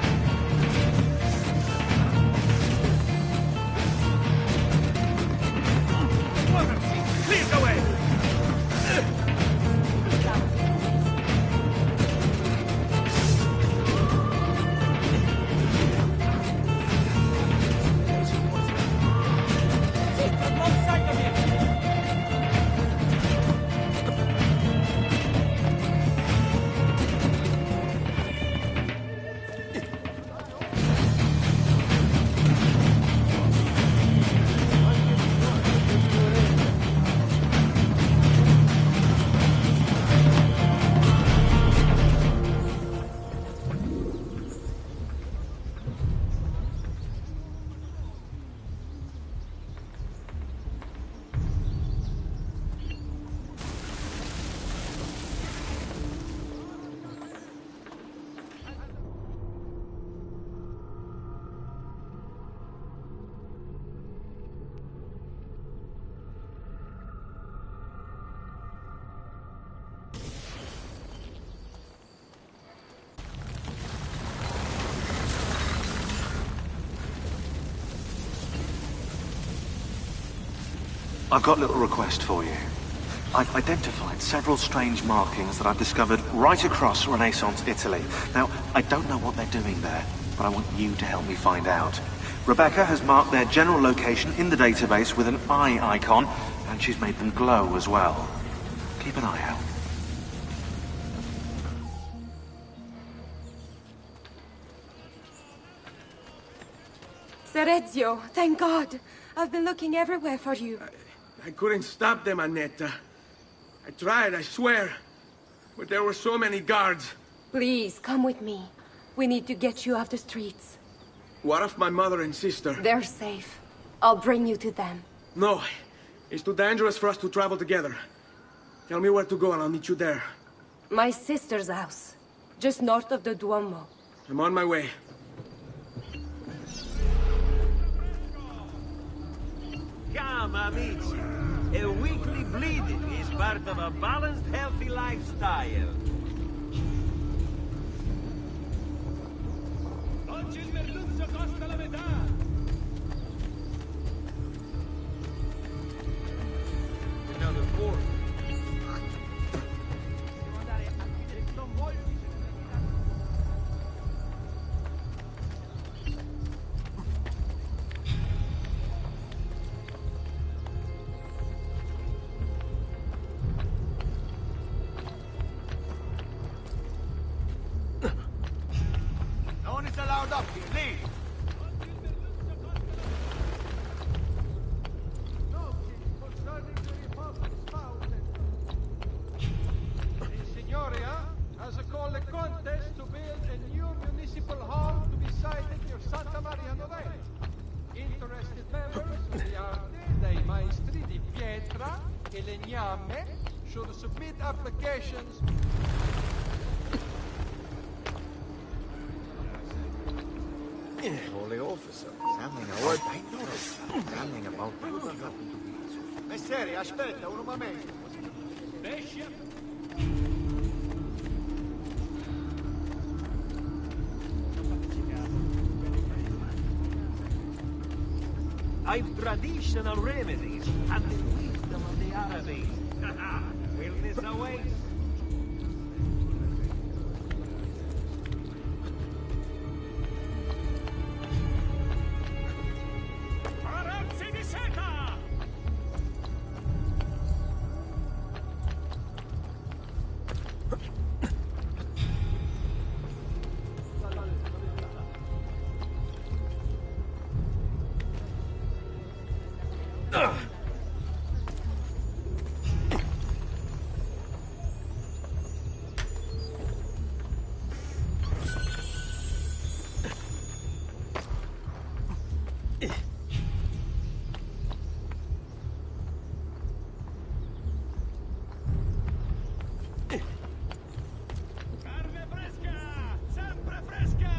Clear the way! I've got a little request for you. I've identified several strange markings that I've discovered right across Renaissance Italy. Now, I don't know what they're doing there, but I want you to help me find out. Rebecca has marked their general location in the database with an eye icon, and she's made them glow as well. Keep an eye out. Serezio, thank God. I've been looking everywhere for you. I couldn't stop them, Annetta. I tried, I swear. But there were so many guards. Please, come with me. We need to get you off the streets. What of my mother and sister? They're safe. I'll bring you to them. No. It's too dangerous for us to travel together. Tell me where to go and I'll meet you there. My sister's house. Just north of the Duomo. I'm on my way. Come, amici. A weekly bleeding is part of a balanced, healthy lifestyle. Oggi il merluzzo costa la metà. Another four. Non voglio No one is allowed up here. Leave. Signoria has a call a contest to build a new municipal hall to be sited near Santa Maria Novella. Interested members of the Arte dei Maestri di Pietra e Legname should submit applications. Holy officer, something about I noticed something about Messeri, aspetta, un momento. I've traditional remedies and the wisdom of the Arabic. Wellness awaits. Aranzi di seta! Carne fresca! Sempre fresca!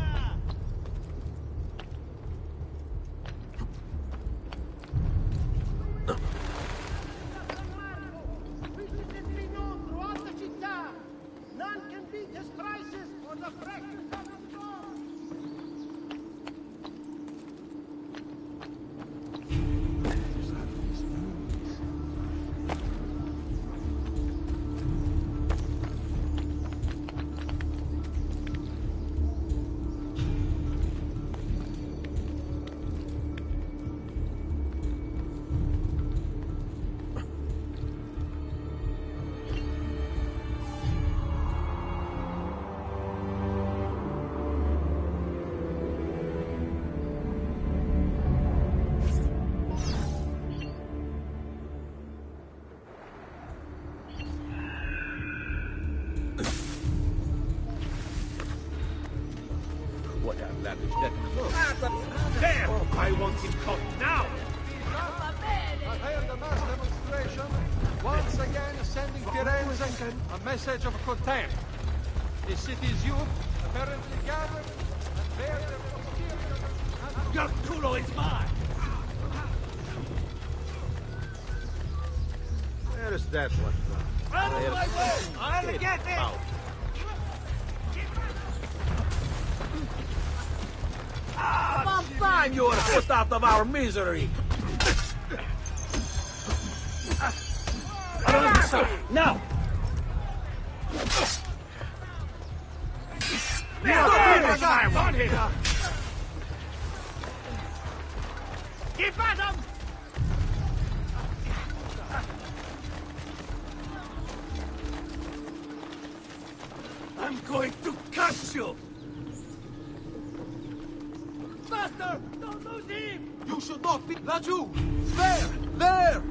This is renowned throughout the città. None can beat his prices or the freshness of his store. What a lavish deck. There! I want him caught now! I heard the mass demonstration, once again sending Firenze a message of contempt. The city's youth apparently gathered and bear their posterior... Your culo is mine! Where is that one from? Out of my way! I'll get it! About time you were put out of our misery! Now! Now! Keep at him! I'm going to cut you! Master! Don't lose him! You should not be Laju! There! There!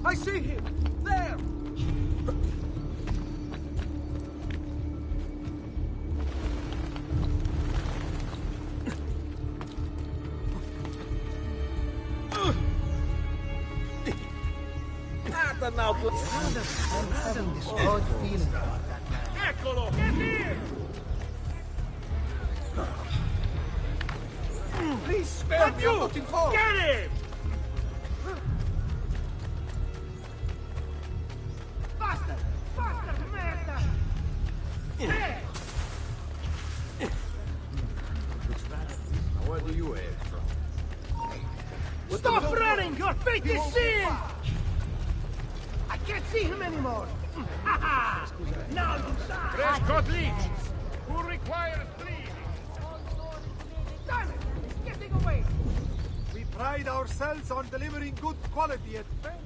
I see him! There! Eccolo! Get here! Please spare me, I'm not involved! Get him! Faster! Faster, merda! Where do you hail from? Stop running! Your fate is sealed! I can't see him anymore! Ha ha! Now you die! Prescott Leach! Who requires bleeding? Damn it! He's getting away! We pride ourselves on delivering good quality at best.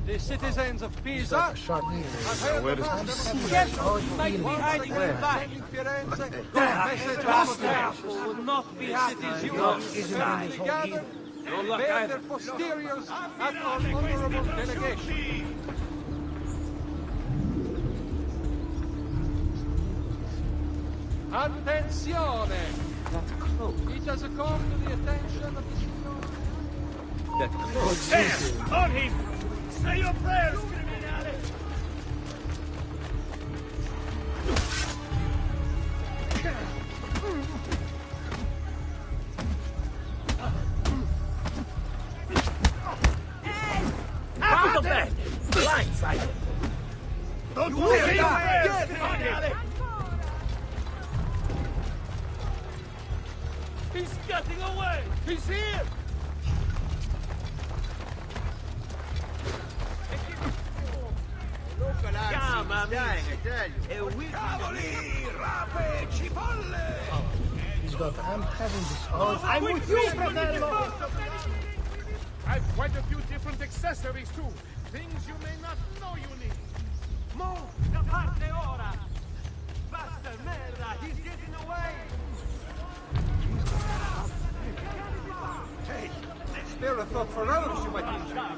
The citizens of Pisa have heard Where the does master he of see the it? might be hiding in back. Firenze, message of the will not be happy. Gathered, bear their posteriors at our honorable delegation. Attenzione! That cloak. It has come to the attention of the signor. That cloak. There! On him! Say your prayers, criminale! Out of bed! Blindsided! Don't say your prayers, criminale! He's getting away! He's here! He's got, I'm having this all. I'm with you, Fratello! I've quite a few different accessories too. Things you may not know you need. Move! Da parte ora! Basta merda! He's getting away! Hey, spare a thought for others, you might injure.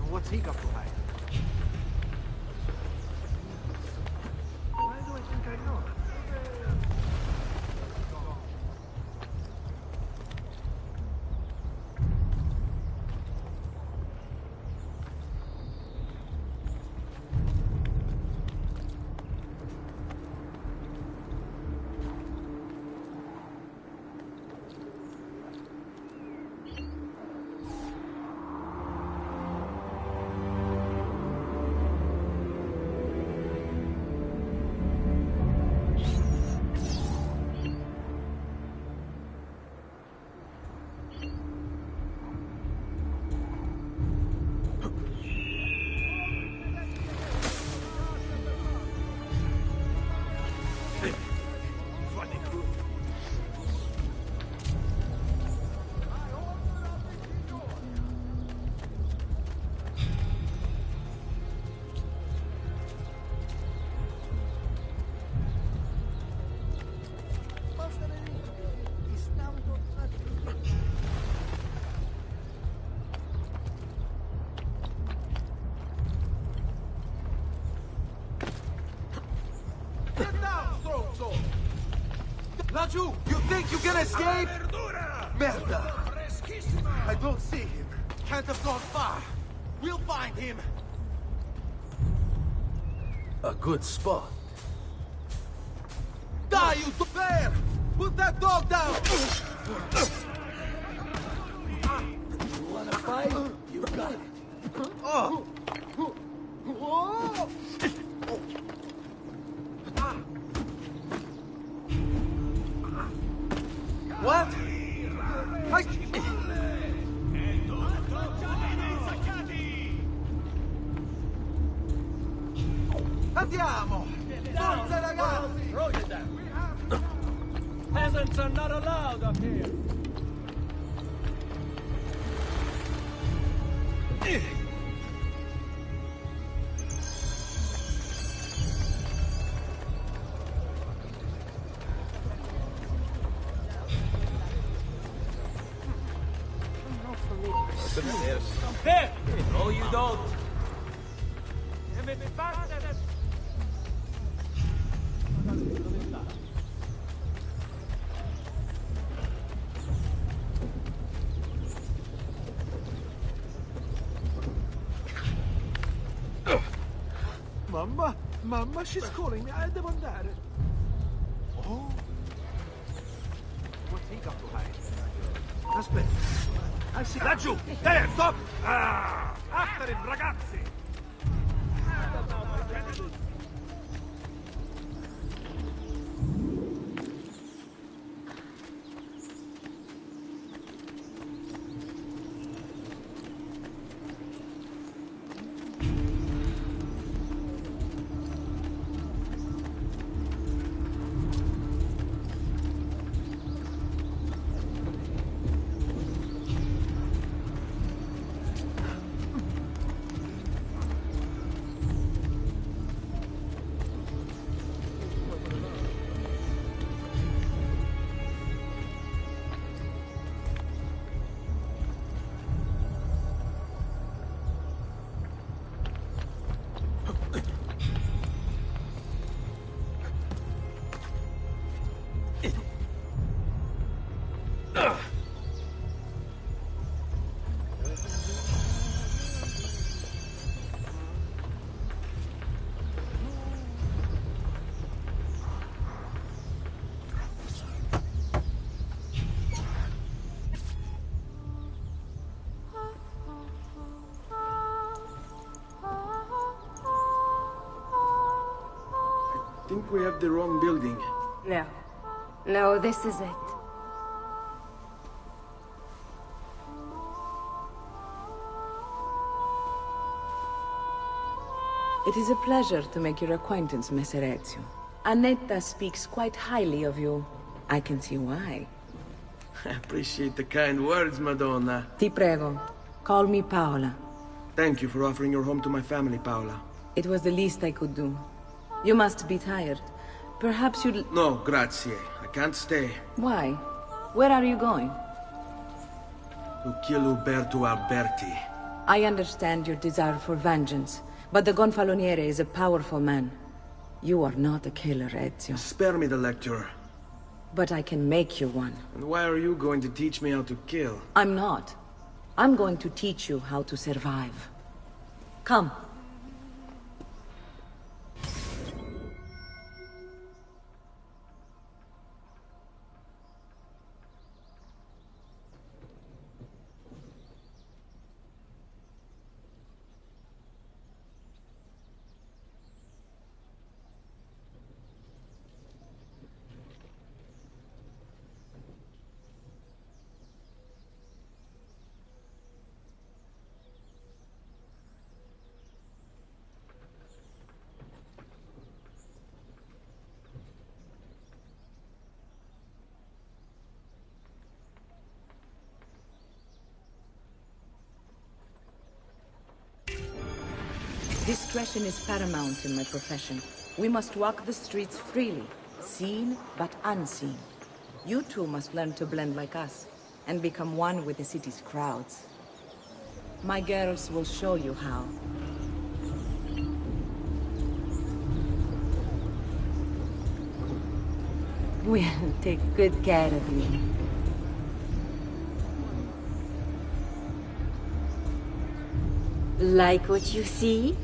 What's he got to hide? Why do I think I know? Laju, you think you can escape? Merda! I don't see him. Can't have gone far. We'll find him. A good spot. Die, you bear! Put that dog down! You wanna fight? You got it. Oh! Andiamo! Forza ragazzi! Peasants are not allowed up here. There! No, you don't. Mamma, she's calling me. Devo andare. Oh. What's he got to hide? Aspetta. Laggiù! There, stop! After him, ragazzi! I think we have the wrong building. No. No, this is it. It is a pleasure to make your acquaintance, Messer Ezio. Annetta speaks quite highly of you. I can see why. I appreciate the kind words, Madonna. Ti prego, call me Paola. Thank you for offering your home to my family, Paola. It was the least I could do. You must be tired. Perhaps you'd... No, grazie. I can't stay. Why? Where are you going? To kill Uberto Alberti. I understand your desire for vengeance, but the Gonfaloniere is a powerful man. You are not a killer, Ezio. Spare me the lecture. But I can make you one. And why are you going to teach me how to kill? I'm not. I'm going to teach you how to survive. Come. Discretion is paramount in my profession. We must walk the streets freely, seen but unseen. You too must learn to blend like us, and become one with the city's crowds. My girls will show you how. We'll take good care of you. Like what you see?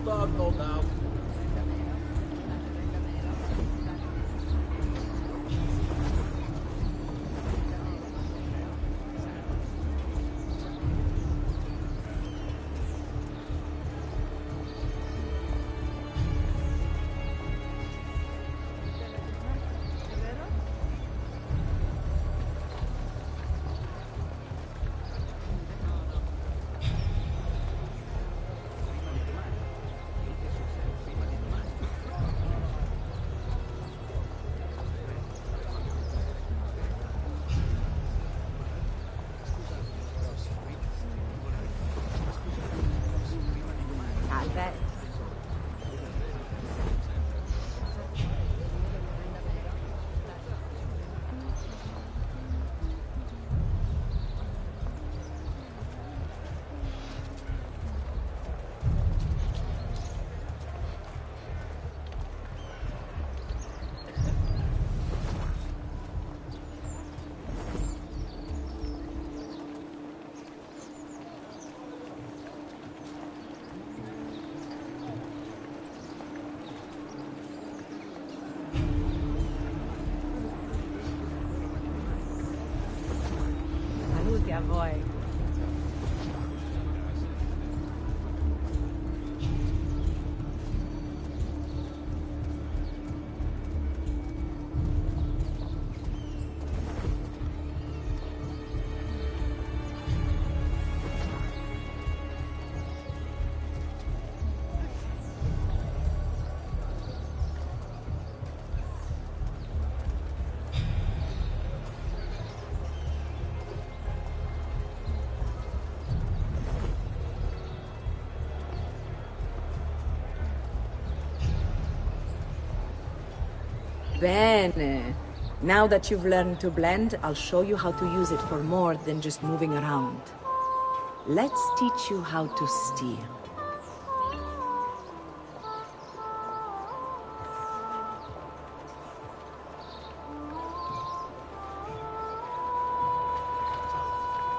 starve, no doubt. Salve. Saluti a voi. Bene. Now that you've learned to blend, I'll show you how to use it for more than just moving around. Let's teach you how to steal.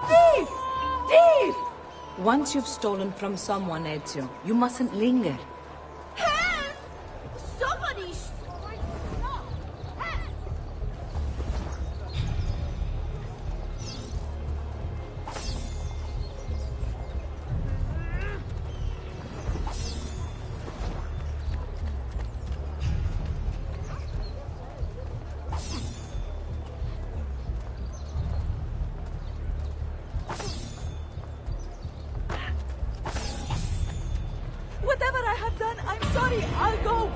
Thief! Thief! Once you've stolen from someone, Ezio, you mustn't linger. Help! Somebody! Whatever I have done, I'm sorry. I'll go.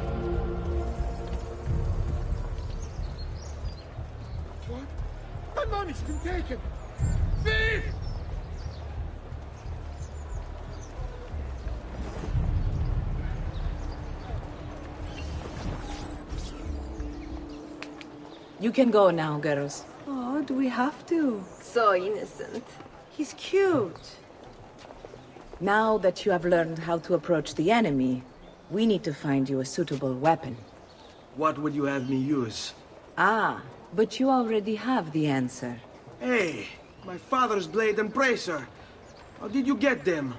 What? My money's been taken! Thief! You can go now, girls. Oh, do we have to? So innocent. He's cute. Now that you have learned how to approach the enemy, we need to find you a suitable weapon. What would you have me use? Ah, but you already have the answer. Hey, my father's blade and bracer. How did you get them?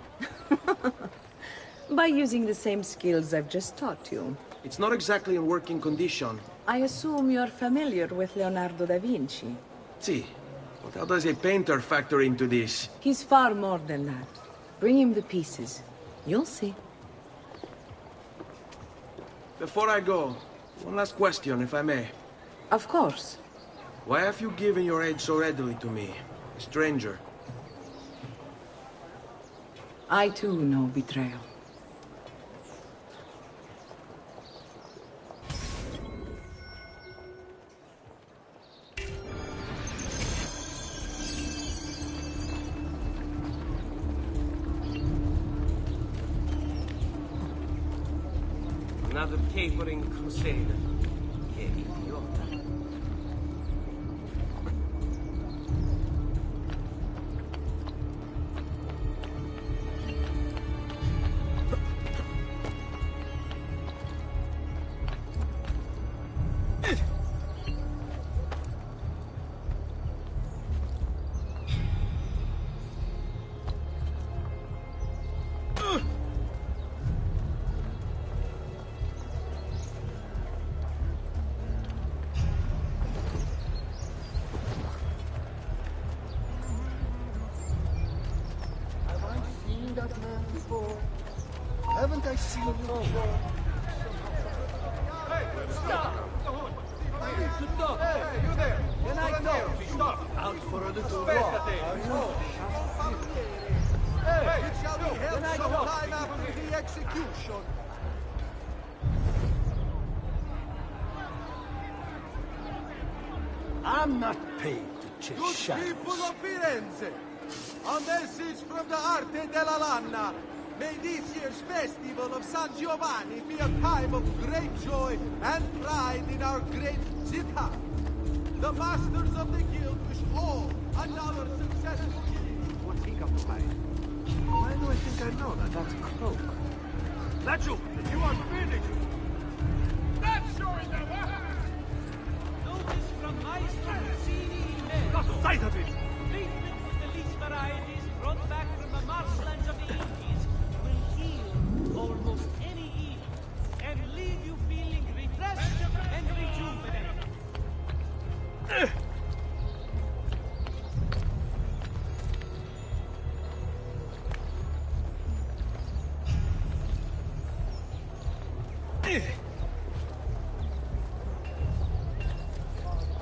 By using the same skills I've just taught you. It's not exactly in working condition. I assume you're familiar with Leonardo da Vinci. See, but how does a painter factor into this? He's far more than that. Bring him the pieces. You'll see. Before I go, one last question, if I may. Of course. Why have you given your aid so readily to me, a stranger? I too know betrayal. Another capering crusader. Che idiota. Haven't I seen you before? Hey, stop! Stop! Hey, you there! Can I talk? Stop! Out for a little walk, are you? Hey, it shall be held sometime after the execution. I'm not paid to chase Good shadows. people of Firenze, a message from the Arte della Lana. May this year's festival of San Giovanni be a time of great joy and pride in our great città. The masters of the guild wish all another successful year. What's he got to hide? Why do I think I know that? That's a cloak. Laggiù, you are finished! That's showing them! Notice from Maestro Muzzini in there. Got sight of him! Treatment with the least varieties brought back from the marshlands of the Incas will heal almost any evil and leave you feeling refreshed and rejuvenated.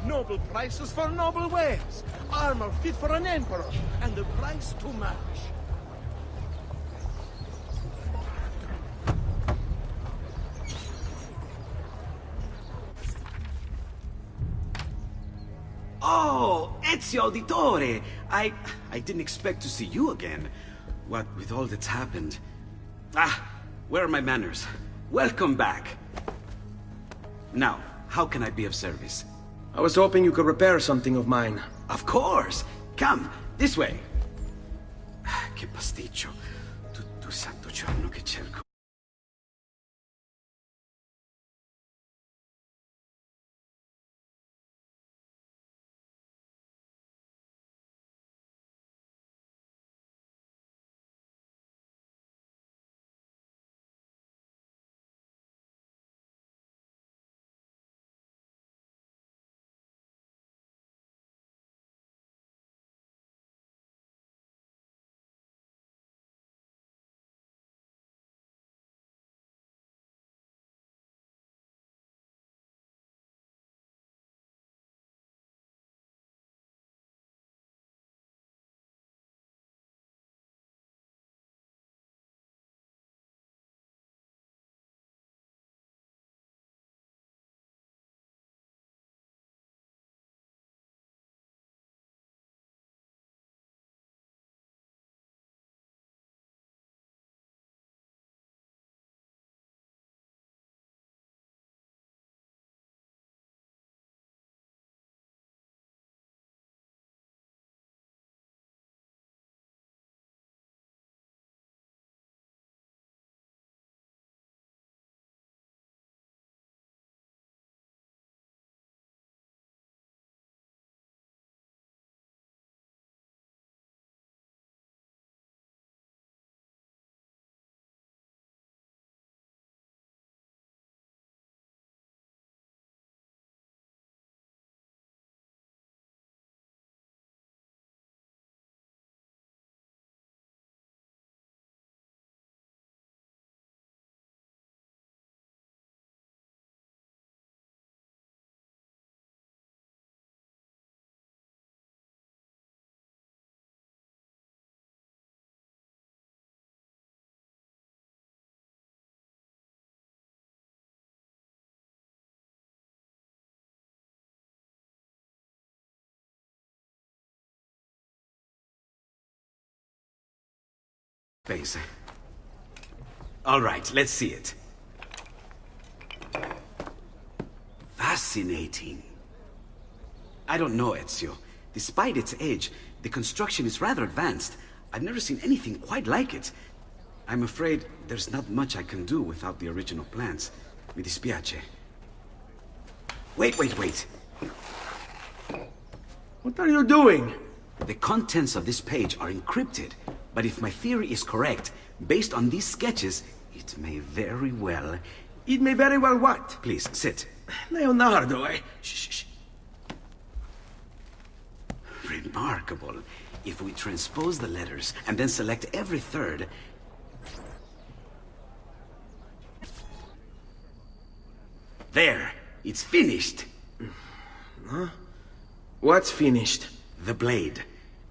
Noble prices for noble wares. Armor fit for an emperor, and the price to match. Oh, Ezio Auditore! I didn't expect to see you again. What with all that's happened. Ah, where are my manners? Welcome back. Now, how can I be of service? I was hoping you could repair something of mine. Of course! Come, this way! Che pasticcio. Tutto il santo giorno che cerco. Face. All right, let's see it. Fascinating. I don't know, Ezio. Despite its age, the construction is rather advanced. I've never seen anything quite like it. I'm afraid there's not much I can do without the original plans. Mi dispiace. Wait. What are you doing? The contents of this page are encrypted, but if my theory is correct, based on these sketches, it may very well... It may very well what? Please, sit. Leonardo, Shh. Remarkable. If we transpose the letters and then select every third... It's finished. Huh? What's finished? The blade.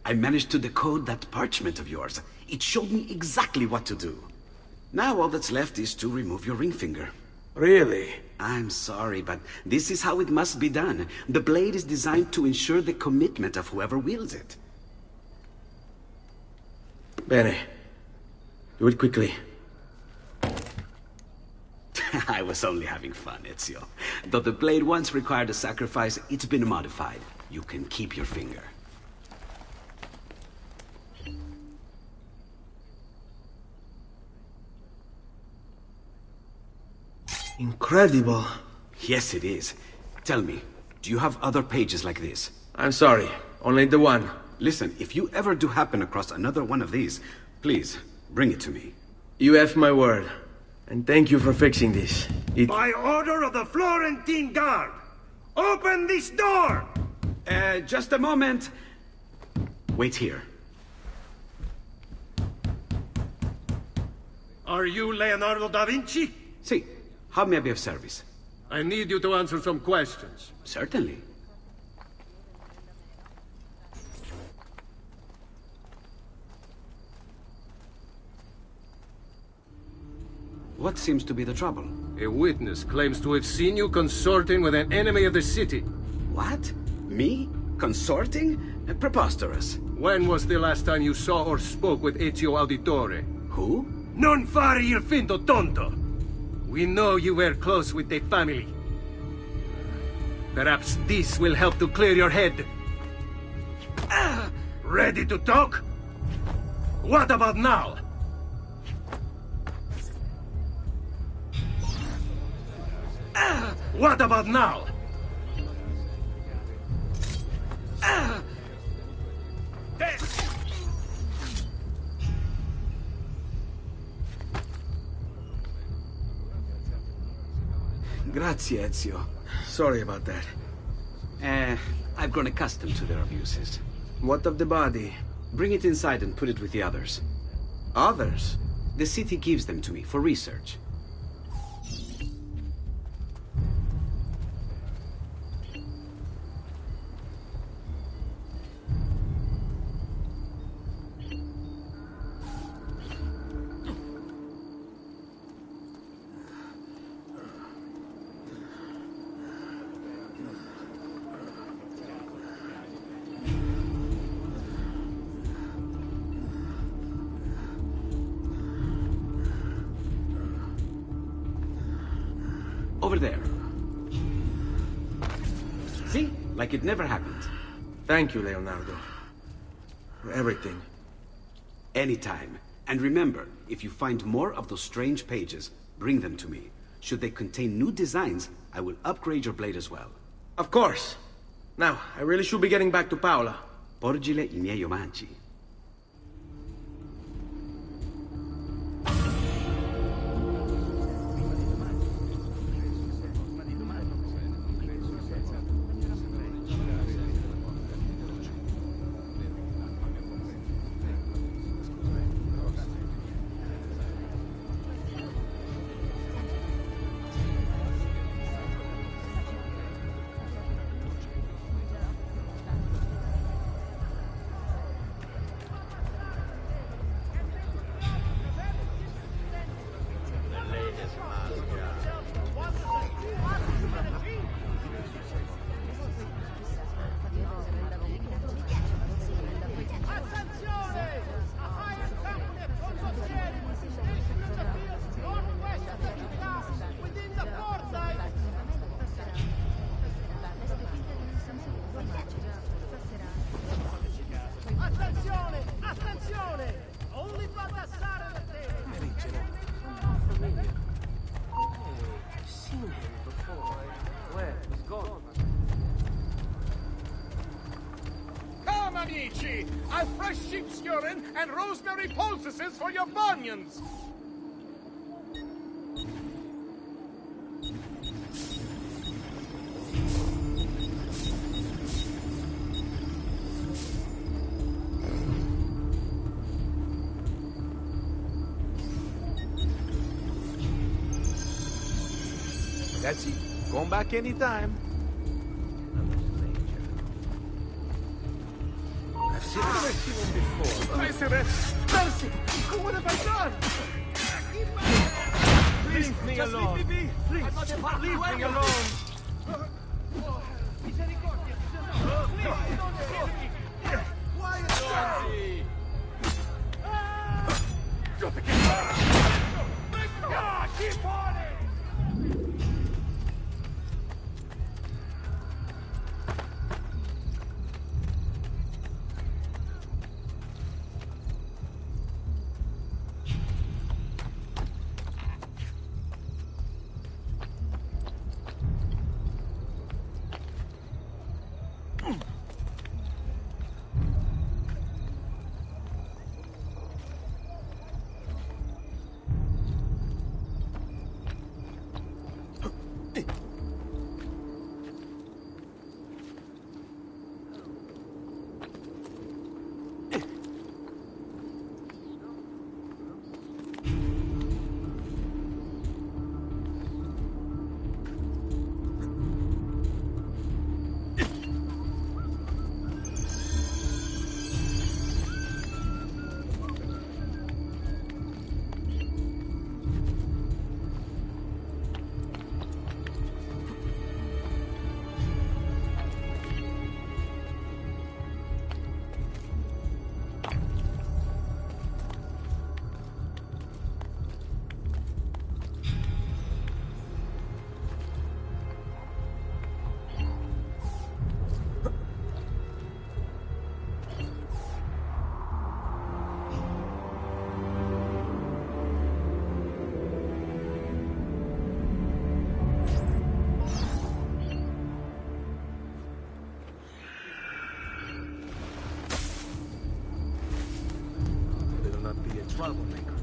I managed to decode that parchment of yours. It showed me exactly what to do. Now all that's left is to remove your ring finger. Really? I'm sorry, but this is how it must be done. The blade is designed to ensure the commitment of whoever wields it. Bene. Do it quickly. I was only having fun, Ezio. Though the blade once required a sacrifice, it's been modified. You can keep your finger. Incredible. Yes, it is. Tell me, do you have other pages like this? I'm sorry, only the one. Listen, if you ever do happen across another one of these, please, bring it to me. You have my word. And thank you for fixing this. By order of the Florentine Guard, open this door! Just a moment. Wait here. Are you Leonardo da Vinci? Si. How may I be of service? I need you to answer some questions. Certainly. What seems to be the trouble? A witness claims to have seen you consorting with an enemy of the city. What? Me? Consorting? Preposterous. When was the last time you saw or spoke with Ezio Auditore? Who? Non fare il finto tonto! We know you were close with the family. Perhaps this will help to clear your head. Ready to talk? What about now? What about now? Grazie, Ezio. Sorry about that. I've grown accustomed to their abuses. What of the body? Bring it inside and put it with the others. Others? The city gives them to me for research. Over there. See? Like it never happened. Thank you, Leonardo. For everything. Anytime. And remember, if you find more of those strange pages, bring them to me. Should they contain new designs, I will upgrade your blade as well. Of course. Now, I really should be getting back to Paola. Porgile I miei omaggi. Amici, a fresh sheep's urine and rosemary poultices for your bunions. That's it. Come back anytime. I've seen him before. Mercy! What have I done? Leave me alone. Please, leave me alone. Drop it. Keep on it! Troublemaker.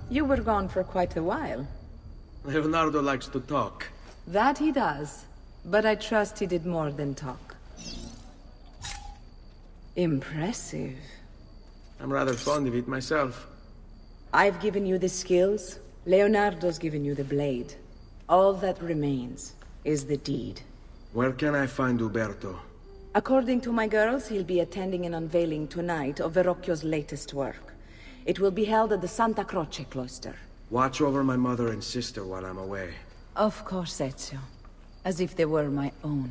You were gone for quite a while. Leonardo likes to talk. That he does, but I trust he did more than talk. Impressive. I'm rather fond of it myself. I've given you the skills, Leonardo's given you the blade. All that remains is the deed. Where can I find Uberto? According to my girls, he'll be attending an unveiling tonight of Verrocchio's latest work. It will be held at the Santa Croce cloister. Watch over my mother and sister while I'm away. Of course, Ezio. As if they were my own.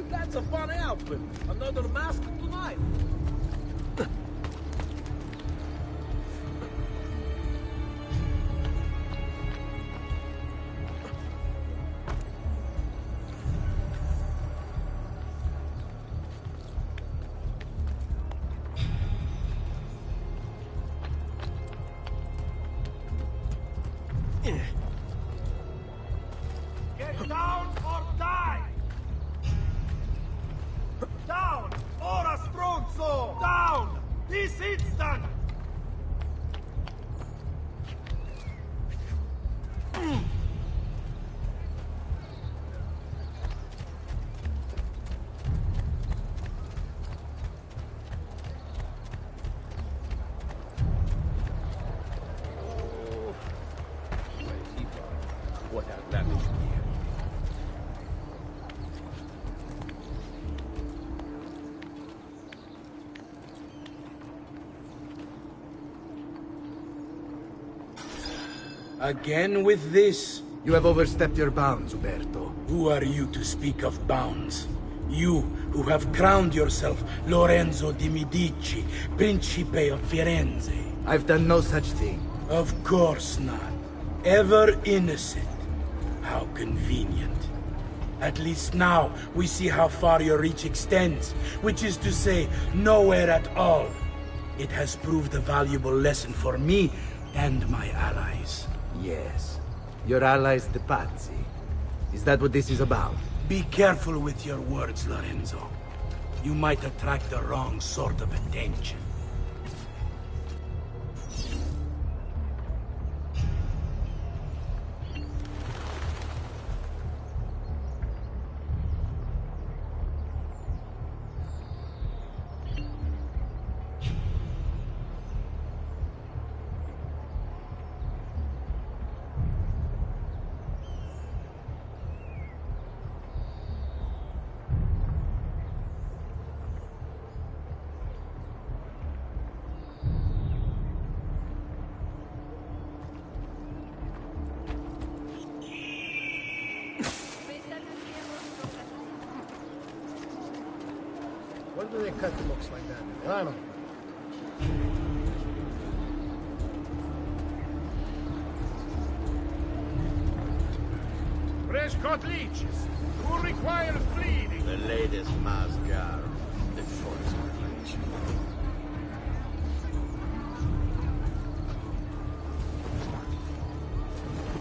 That's a fun outfit. Another mask tonight. Get down or die! Down! Ora stronzo! Down! This instant! What has that mean? Again with this? You have overstepped your bounds, Uberto. Who are you to speak of bounds? You, who have crowned yourself Lorenzo di Medici, Principe of Firenze. I've done no such thing. Of course not. Ever innocent. How convenient. At least now, we see how far your reach extends, which is to say, nowhere at all. It has proved a valuable lesson for me, and my allies. Yes. Your allies, the Pazzi. Is that what this is about? Be careful with your words, Lorenzo. You might attract the wrong sort of attention. Why do they cut the looks like that? I don't know. Fresh caught leeches. Who requires bleeding? The latest Mascar. The force bleach.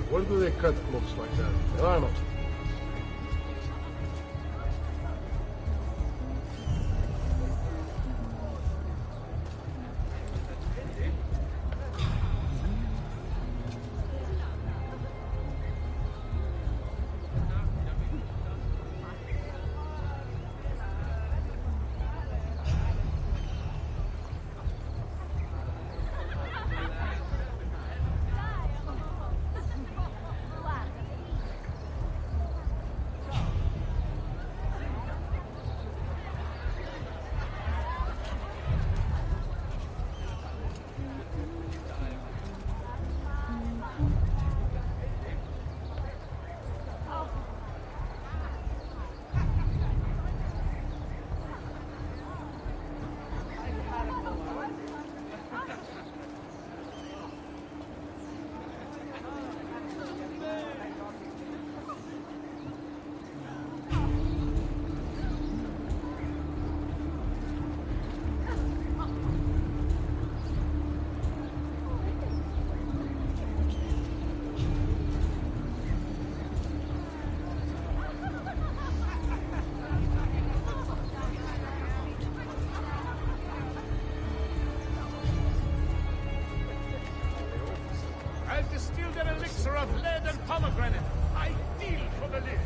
Why do they cut looks like that? I don't know. I've distilled an elixir of lead and pomegranate. Ideal for the liver.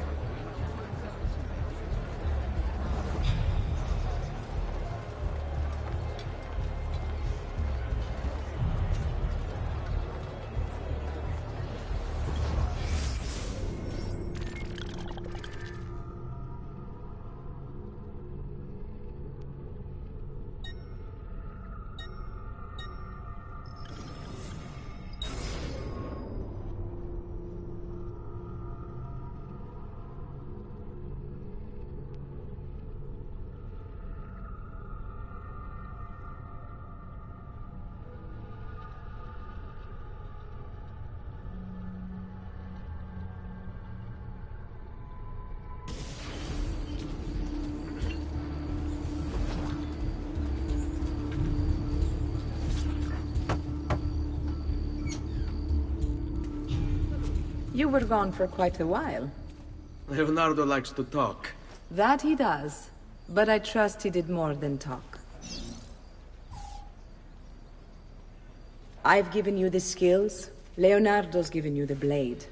You were gone for quite a while. Leonardo likes to talk. That he does. But I trust he did more than talk. I've given you the skills. Leonardo's given you the blade.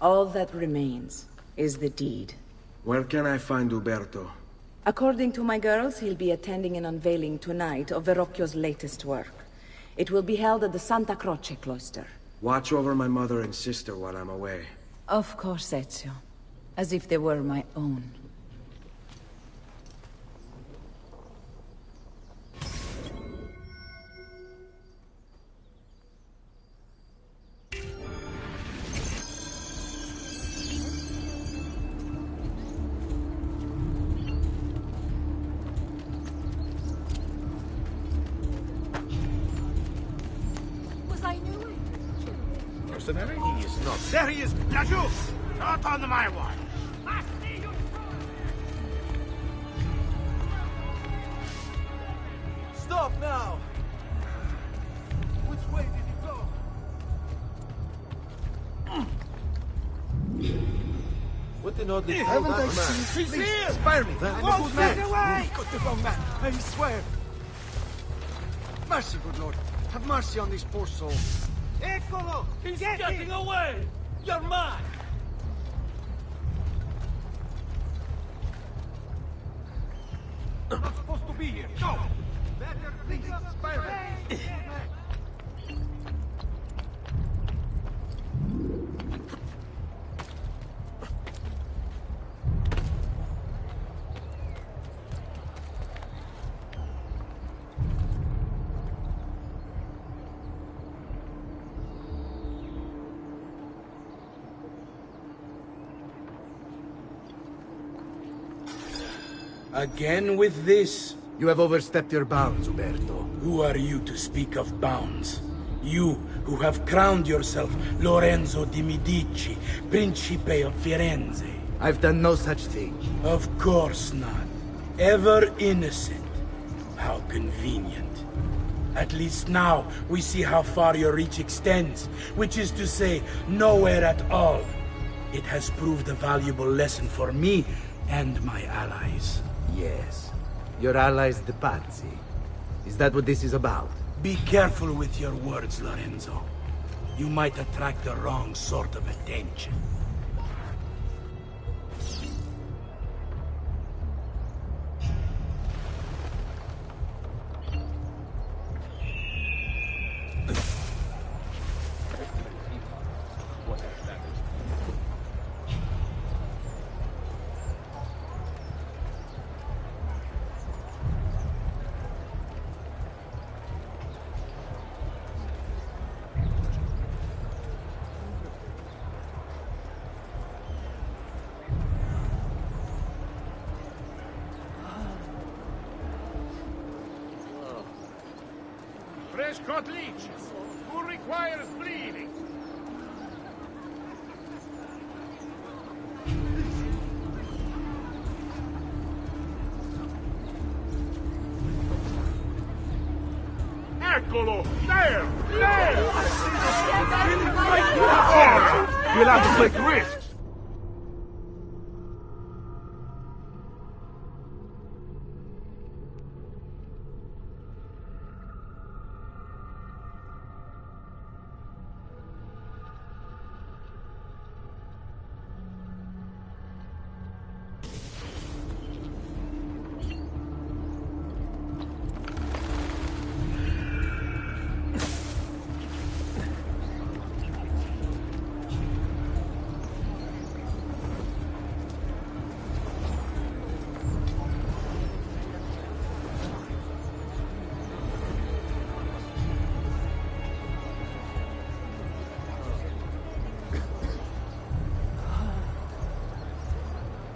All that remains is the deed. Where can I find Uberto? According to my girls, he'll be attending an unveiling tonight of Verrocchio's latest work. It will be held at the Santa Croce cloister. Watch over my mother and sister while I'm away. Of course, Ezio. As if they were my own. Mercenary? He is not. There he is! Lajou! Not on my watch! Stop now! Which way did he go? putting on the Haven't I man. seen? Please, Please, spare me. I'm a good man. away! Got the wrong man, I swear. Mercy, good Lord. Have mercy on this poor soul. Eccolo! He's getting away! You're mine! I'm not supposed to be here. Go! Better please spare me. Again with this? You have overstepped your bounds, Uberto. Who are you to speak of bounds? You, who have crowned yourself Lorenzo di Medici, Principe of Firenze. I've done no such thing. Of course not. Ever innocent. How convenient. At least now, we see how far your reach extends, which is to say, nowhere at all. It has proved a valuable lesson for me and my allies. Yes. Your allies, the Pazzi. Is that what this is about? Be careful with your words, Lorenzo. You might attract the wrong sort of attention. Fresh cut leeches. Who requires bleeding? Eccolo! There! There! You'll have to take risks.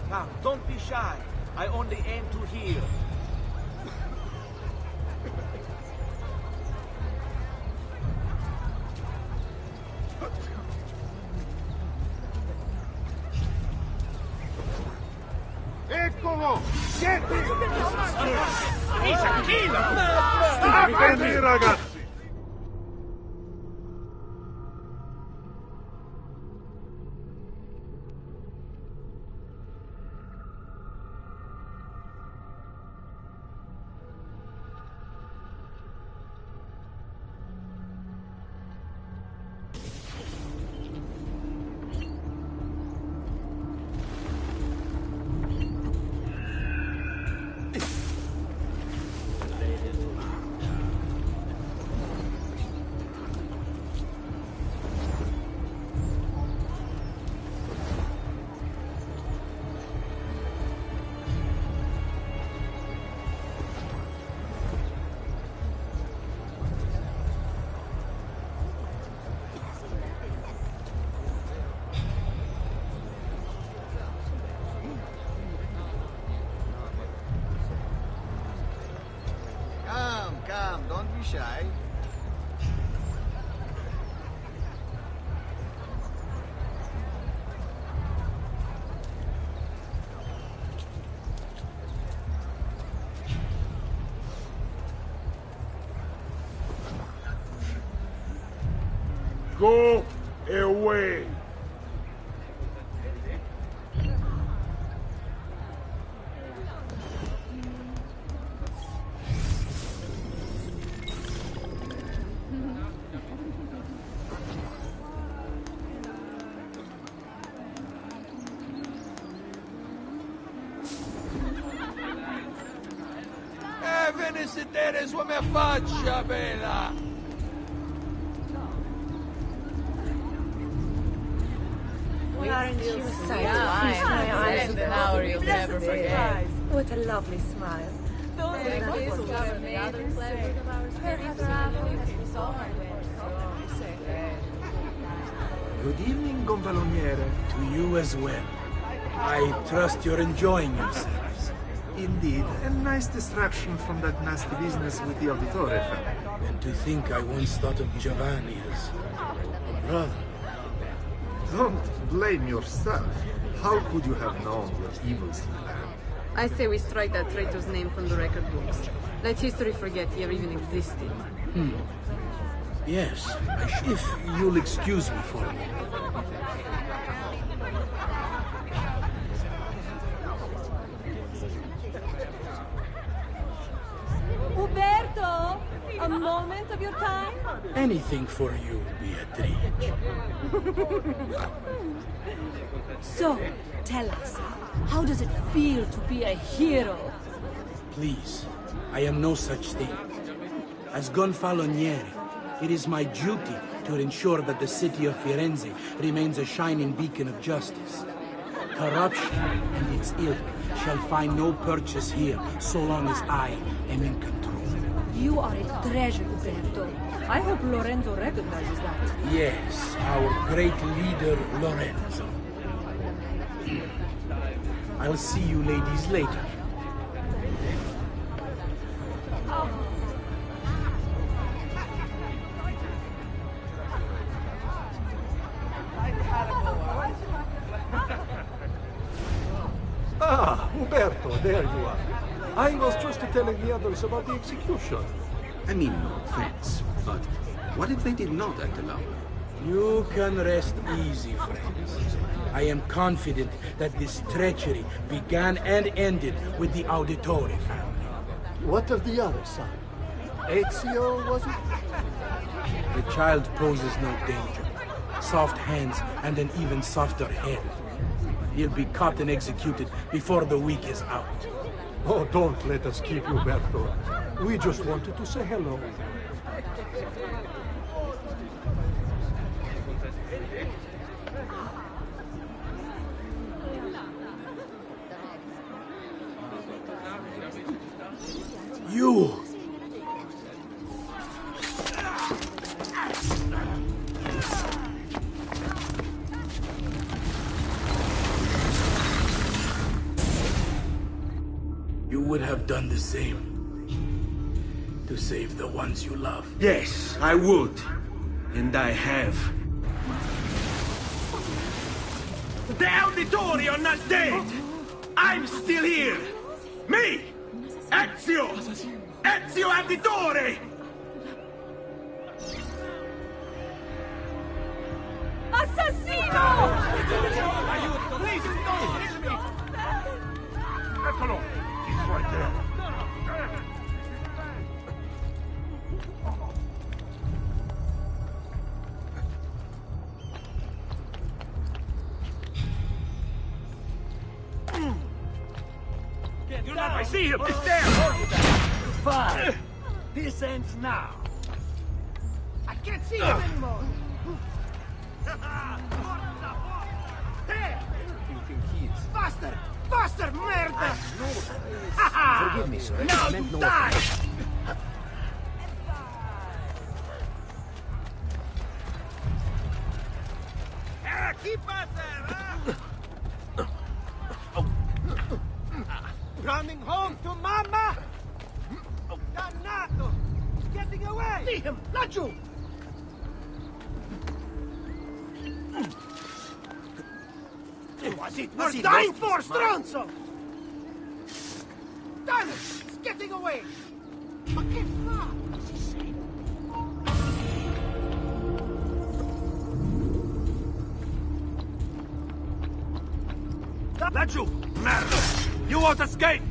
Now, don't be shy. I only aim to heal. Eccolo! Get him! He's a killer! Fermi, ragazzi! Come, don't be shy. Go away. sedere sulla mia faccia, bella! Aren't you so An hour you'll never forget. What a lovely smile. Good evening, Gonfaloniere. To you as well. I trust you're enjoying yourselves. Indeed, a nice distraction from that nasty business with the Auditore family. And to think I once thought of Giovanni as a brother. Don't blame yourself. How could you have known what evils he planned? I say we strike that traitor's name from the record books. Let history forget he ever even existed. Yes, if you'll excuse me for a moment. Uberto! A moment of your time? Anything for you, Beatrice. So, tell us, how does it feel to be a hero? Please, I am no such thing. As Gonfaloniere, it is my duty to ensure that the city of Firenze remains a shining beacon of justice. Corruption and its ilk shall find no purchase here so long as I am in control. You are a treasure, Uberto. I hope Lorenzo recognizes that. Yes, our great leader, Lorenzo. I'll see you ladies later. Ah, Uberto, there you are. I was just telling the others about the execution. I mean, no offense, but what if they did not act alone? You can rest easy, friends. I am confident that this treachery began and ended with the Auditore family. What of the other son? Ezio, was it? The child poses no danger. Soft hands and an even softer head. He'll be caught and executed before the week is out. Oh, don't let us keep you, Berto. We just wanted to say hello. You! You would have done the same. To save the ones you love. Yes, I would. And I have. The Auditore are not dead! I'm still here! Me! Ezio! Ezio Auditore! Assassino! Please, don't kill me! Eccolo! He's right there. You're not, I see him! It's there! Fine. This ends now. I can't see him anymore. There! You think he is? Faster! Faster, merda! Forgive me, sir. Now I meant you no die! offense. Chi passa? Running home to Mama? Dannato! He's getting away! See him! Laggiù! Was it worth dying for, stronzo? Damn it! He's getting away! Ma che fa? Laggiù! Merda! You won't escape!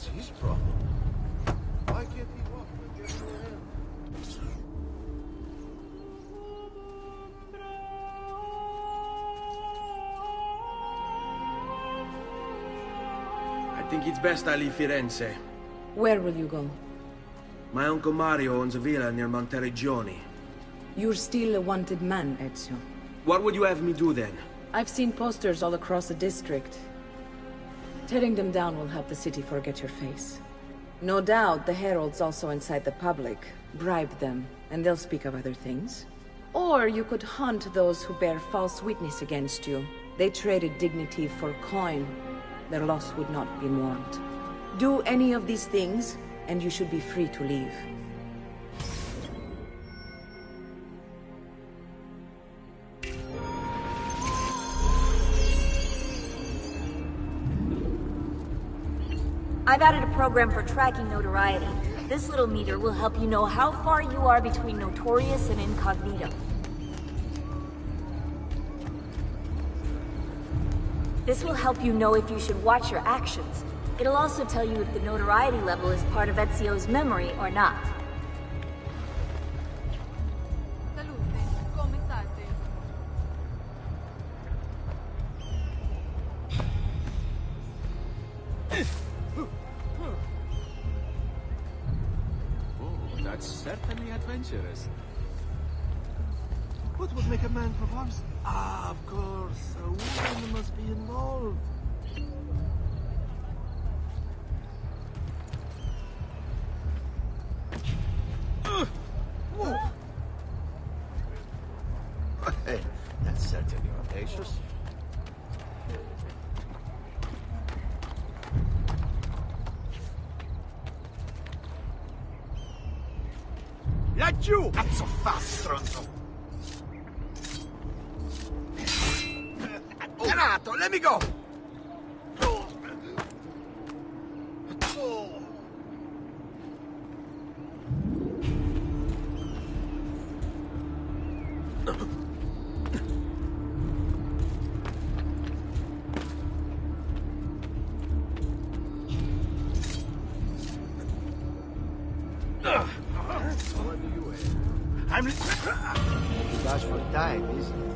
What's his problem? Why can't he walk like everyone else? I think it's best I leave Firenze. Where will you go? My Uncle Mario owns a villa near Monteregione. You're still a wanted man, Ezio. What would you have me do then? I've seen posters all across the district. Tearing them down will help the city forget your face. No doubt the heralds also incite the public. Bribe them, and they'll speak of other things. Or you could hunt those who bear false witness against you. They traded dignity for coin. Their loss would not be mourned. Do any of these things, and you should be free to leave. I've added a program for tracking notoriety. This little meter will help you know how far you are between notorious and incognito. This will help you know if you should watch your actions. It'll also tell you if the notoriety level is part of Ezio's memory or not. That's certainly adventurous. What would make a man perform? Ah, of course. A woman must be involved. Hey, that's certainly audacious. Laggiù! Cazzo fa, stronzo! Renato, let me go! I'm... That's for time, isn't it?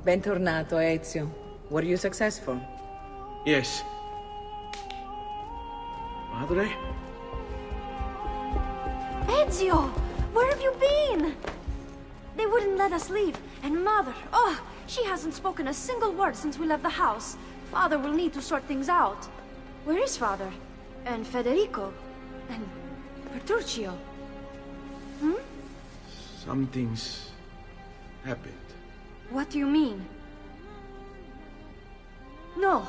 Bentornato, Ezio. Were you successful? Yes. Madre? Ezio! Where have you been? They wouldn't let us leave. And Mother, oh, she hasn't spoken a single word since we left the house. Father will need to sort things out. Where is Father? And Federico? And Petruchio? Hmm? Something's happened. What do you mean? No,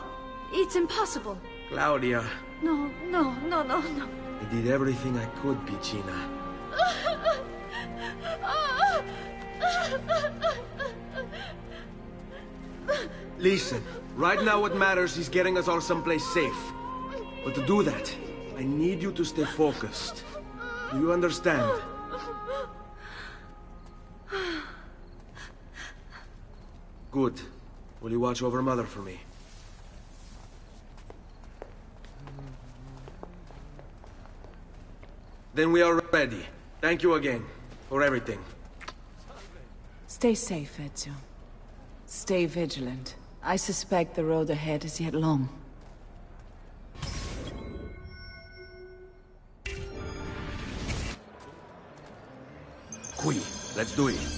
it's impossible. Claudia. No. I did everything I could, Piccina. Listen, right now what matters is getting us all someplace safe. But to do that, I need you to stay focused. Do you understand? Good. Will you watch over Mother for me? Then we are ready. Thank you again for everything. Stay safe, Ezio. Stay vigilant. I suspect the road ahead is yet long. Qui, let's do it.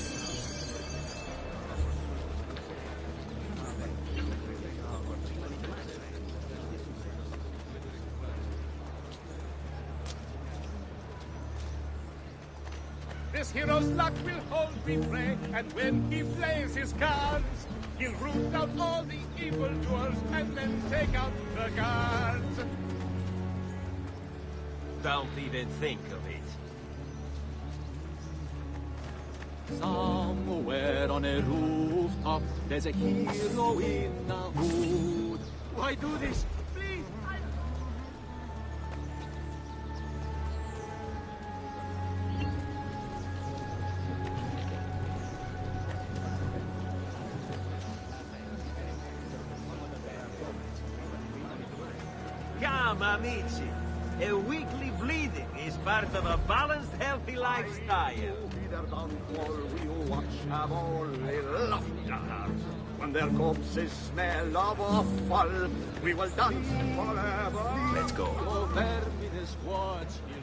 This hero's luck will hold, we pray, and when he plays his cards, he'll root out all the evildoers and then take out the guards. Don't even think of it. Somewhere on a rooftop, there's a hero in the hood. Why do this? Please, Come, amici. A weekly bleeding is part of a balanced, healthy lifestyle. Their downfall we watch have only laughter. When their corpses smell of offal, we will dance forever. Let's go. Vermines watch in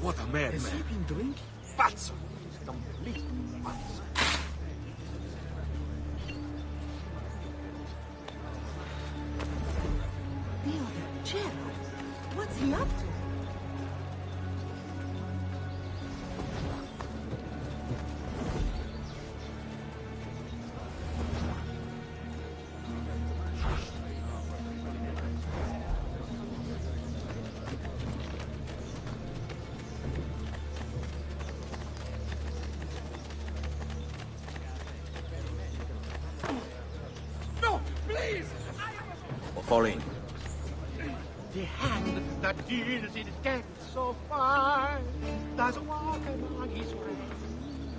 What a madman. Has he been drinking? Pazzo. Complete pazzo. Gerald, what's he up to? no, please! Fall in. The hand that deals in death so fine does walk among his rays.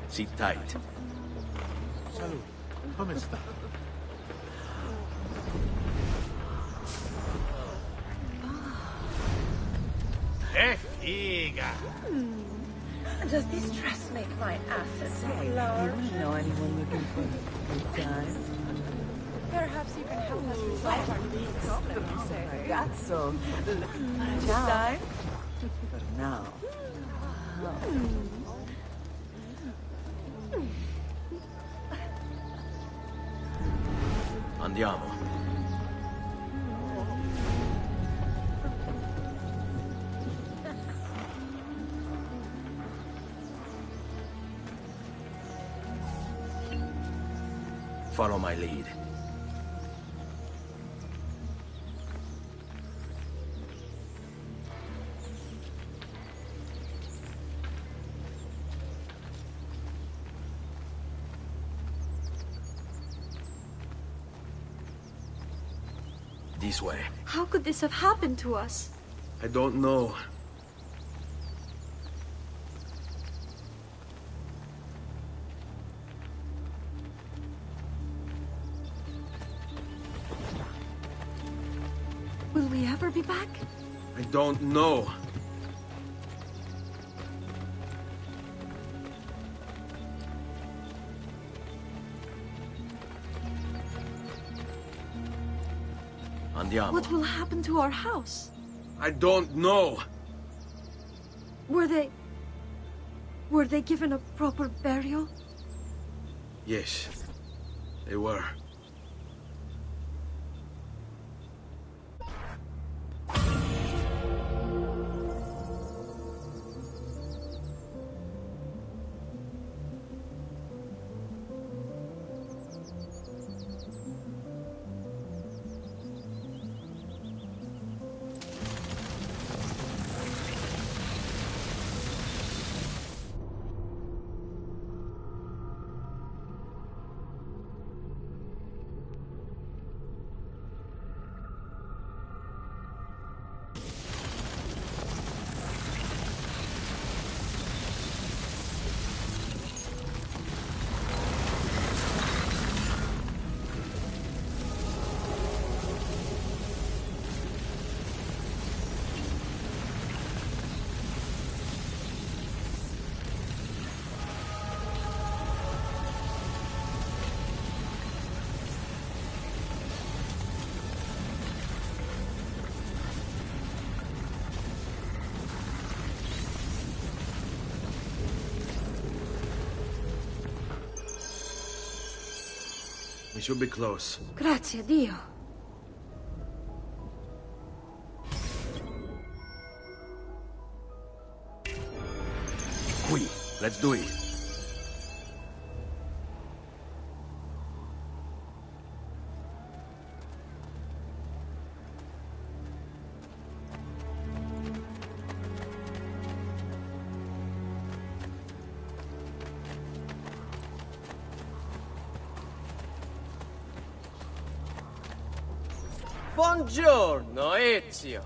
Sit tight. Salud. Come sta? Che figa! Does this dress make my ass look You large? wouldn't know anyone looking for a good time. Perhaps you can help us resolve our legal problem, you say. That's so. Good time? But now. Andiamo. Follow my lead. This way. How could this have happened to us? I don't know. Will we ever be back? I don't know. Andiamo. What will happen to our house? I don't know. Were they given a proper burial? Yes, they were. We should be close. Grazie, Dio. Let's do it. Buongiorno, Ezio.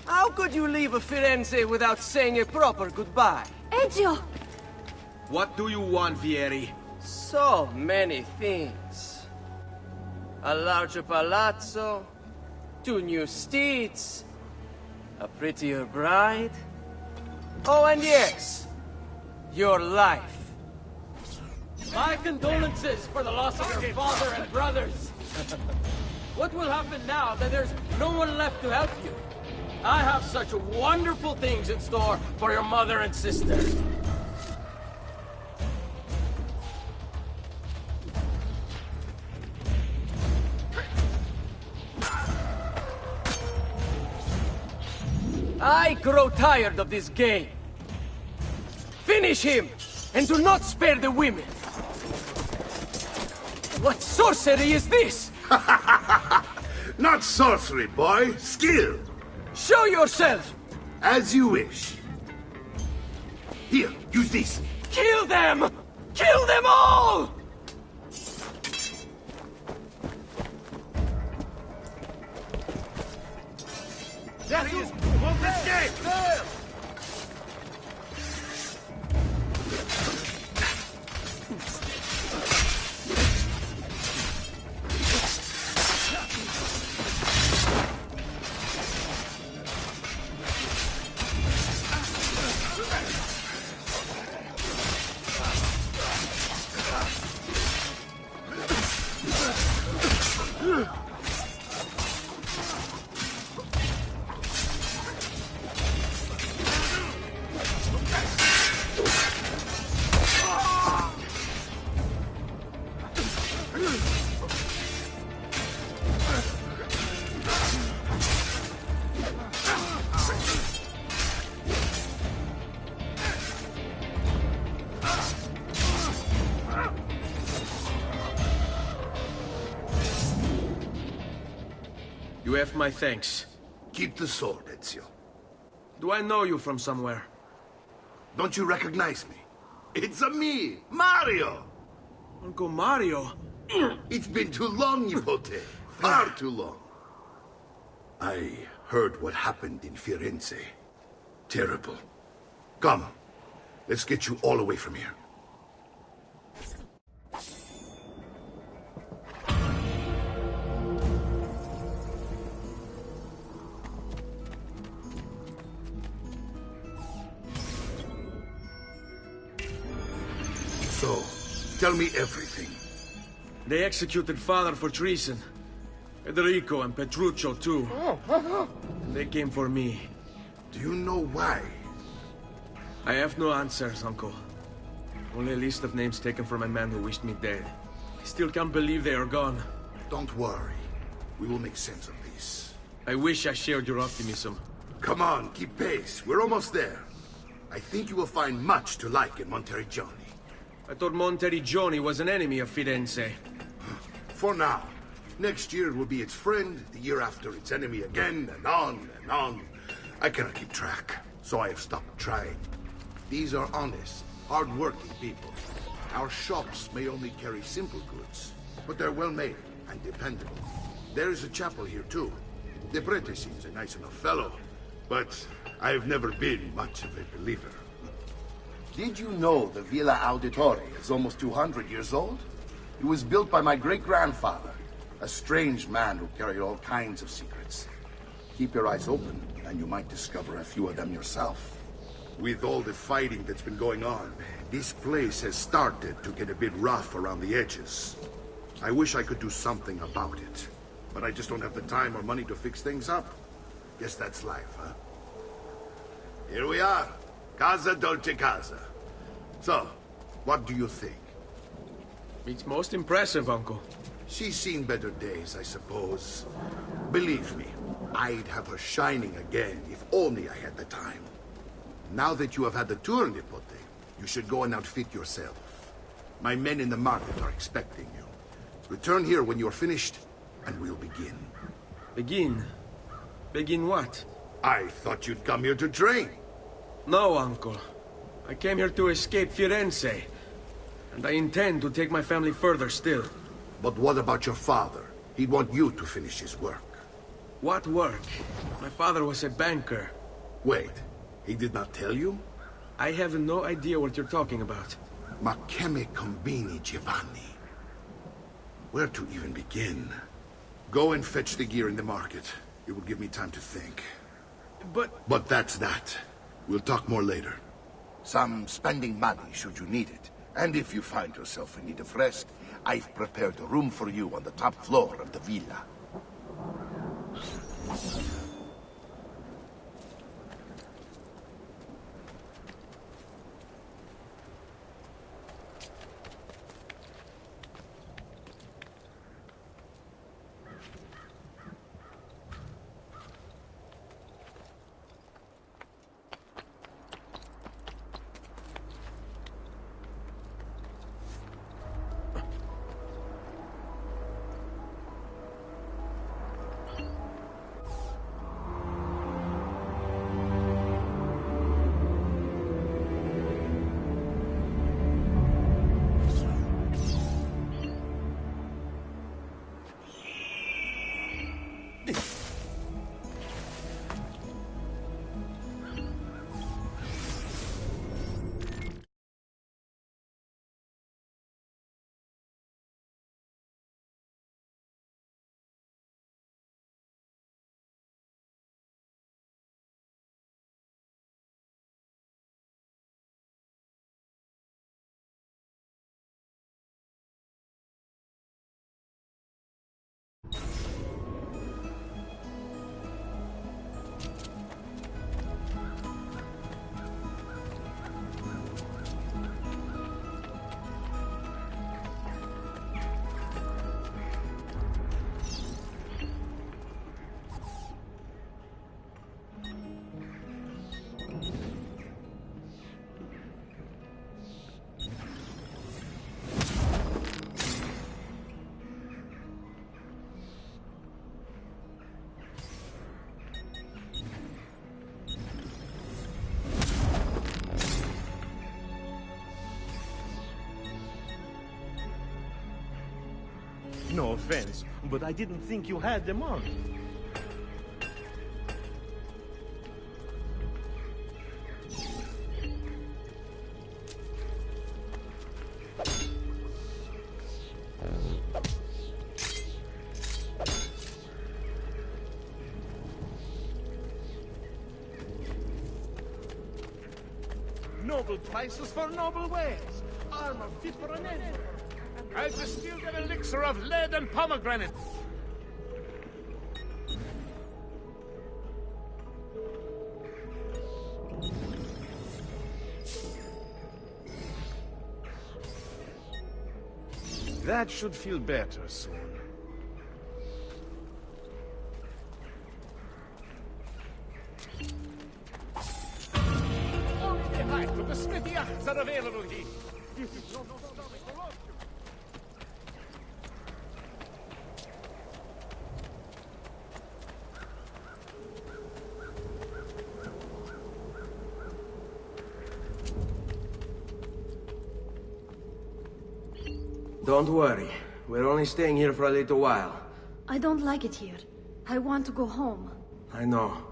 How could you leave Firenze without saying a proper goodbye? Ezio! What do you want, Vieri? So many things. A larger palazzo, 2 new steeds, a prettier bride. Oh, and yes, your life. My condolences for the loss of your father and brothers. What will happen now that there's no one left to help you? I have such wonderful things in store for your mother and sister. I grow tired of this game. Finish him, and do not spare the women. What sorcery is this? Not sorcery, boy. Skill. Show yourself! As you wish. Here, use this. Kill them! Kill them all! There he is! Won't escape! There! You have my thanks. Keep the sword, Ezio. Do I know you from somewhere? Don't you recognize me? It's me, Mario! Uncle Mario? It's been too long, Nipote. Far too long. I heard what happened in Firenze. Terrible. Come, let's get you all away from here. So, tell me everything. They executed Father for treason. Federico and Petruccio, too. They came for me. Do you know why? I have no answers, Uncle. Only a list of names taken from a man who wished me dead. I still can't believe they are gone. Don't worry. We will make sense of this. I wish I shared your optimism. Come on, keep pace. We're almost there. I think you will find much to like in Monteriggioni. I thought Monteriggioni was an enemy of Firenze. For now. Next year it will be its friend, the year after its enemy again, and on and on. I cannot keep track, so I have stopped trying. These are honest, hard-working people. Our shops may only carry simple goods, but they're well-made and dependable. There is a chapel here, too. The Prete seems a nice enough fellow, but I have never been much of a believer. Did you know the Villa Auditore is almost 200 years old? It was built by my great-grandfather, a strange man who carried all kinds of secrets. Keep your eyes open, and you might discover a few of them yourself. With all the fighting that's been going on, this place has started to get a bit rough around the edges. I wish I could do something about it, but I just don't have the time or money to fix things up. Guess that's life, huh? Here we are. Casa Dolce Casa. So, what do you think? It's most impressive, Uncle. She's seen better days, I suppose. Believe me, I'd have her shining again if only I had the time. Now that you have had the tour, Nipote, you should go and outfit yourself. My men in the market are expecting you. Return here when you're finished, and we'll begin. Begin? Begin what? I thought you'd come here to train. No, uncle. I came here to escape Firenze. And I intend to take my family further still. But what about your father? He'd want you to finish his work. What work? My father was a banker. Wait, he did not tell you? I have no idea what you're talking about. Ma che me combini, Giovanni? Where to even begin? Go and fetch the gear in the market. It will give me time to think. But that's that. We'll talk more later. Some spending money should you need it. And if you find yourself in need of rest, I've prepared a room for you on the top floor of the villa. No offense, but I didn't think you had them on. Noble prices for noble wares. Armor fit for an emperor. I've distilled an elixir of lead and pomegranate. That should feel better soon. Only the height of the smithy acts are available here. Don't worry. We're only staying here for a little while. I don't like it here. I want to go home. I know.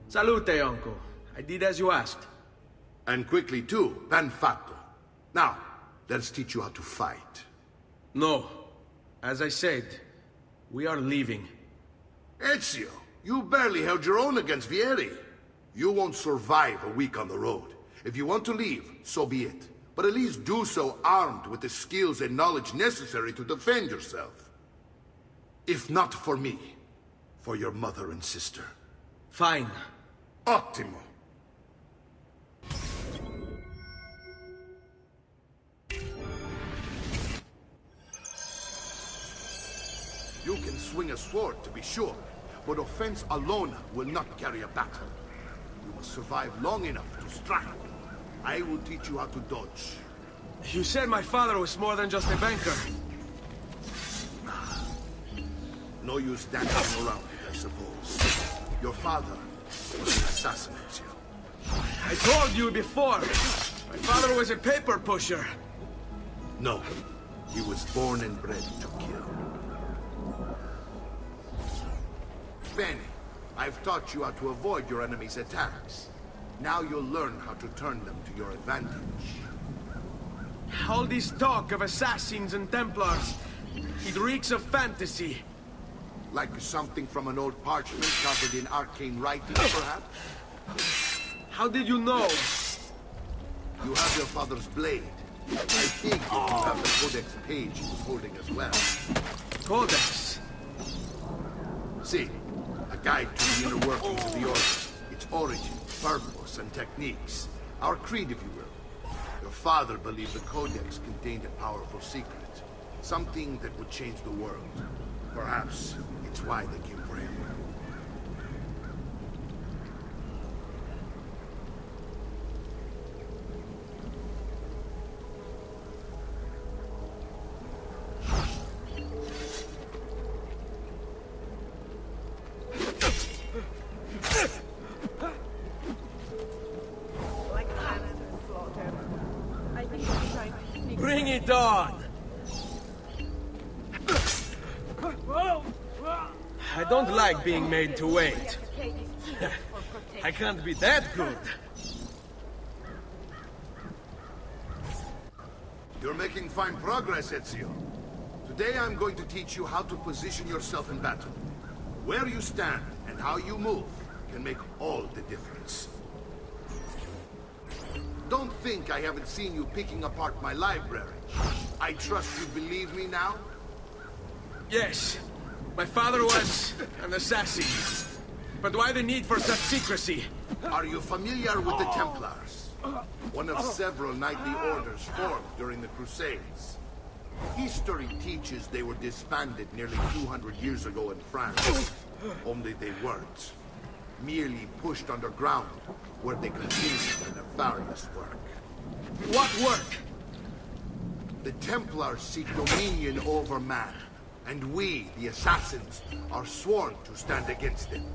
Salute, uncle. I did as you asked. And quickly too, ben fatto. Now, let's teach you how to fight. No. As I said, we are leaving. Ezio, you barely held your own against Vieri. You won't survive a week on the road. If you want to leave, so be it. But at least do so armed with the skills and knowledge necessary to defend yourself. If not for me, for your mother and sister. Fine. Ottimo. You can swing a sword, to be sure, but offense alone will not carry a battle. You must survive long enough to strike. I will teach you how to dodge. You said my father was more than just a banker. No use dancing around it, I suppose. Your father was an assassin, Ezio. I told you before. My father was a paper pusher. No. He was born and bred to kill. Bene, I've taught you how to avoid your enemy's attacks. Now you'll learn how to turn them to your advantage. All this talk of assassins and Templars, it reeks of fantasy. Like something from an old parchment covered in arcane writing, perhaps? How did you know? You have your father's blade. I think you have the Codex page he was holding as well. Codex? See, a guide to the inner workings of the Order. Its origin, purpose, and techniques. Our creed, if you will. Your father believed the Codex contained a powerful secret. Something that would change the world. Perhaps it's why they came for him. Bring it on! I don't like being made to wait. I can't be that good. You're making fine progress, Ezio. Today I'm going to teach you how to position yourself in battle. Where you stand and how you move can make all the difference. Don't think I haven't seen you picking apart my library. I trust you believe me now? Yes. My father was an assassin. But why the need for such secrecy? Are you familiar with the Templars? One of several knightly orders formed during the Crusades. History teaches they were disbanded nearly 200 years ago in France. Only they weren't. Merely pushed underground, where they continued their nefarious work. What work? The Templars seek dominion over man, and we, the assassins, are sworn to stand against them.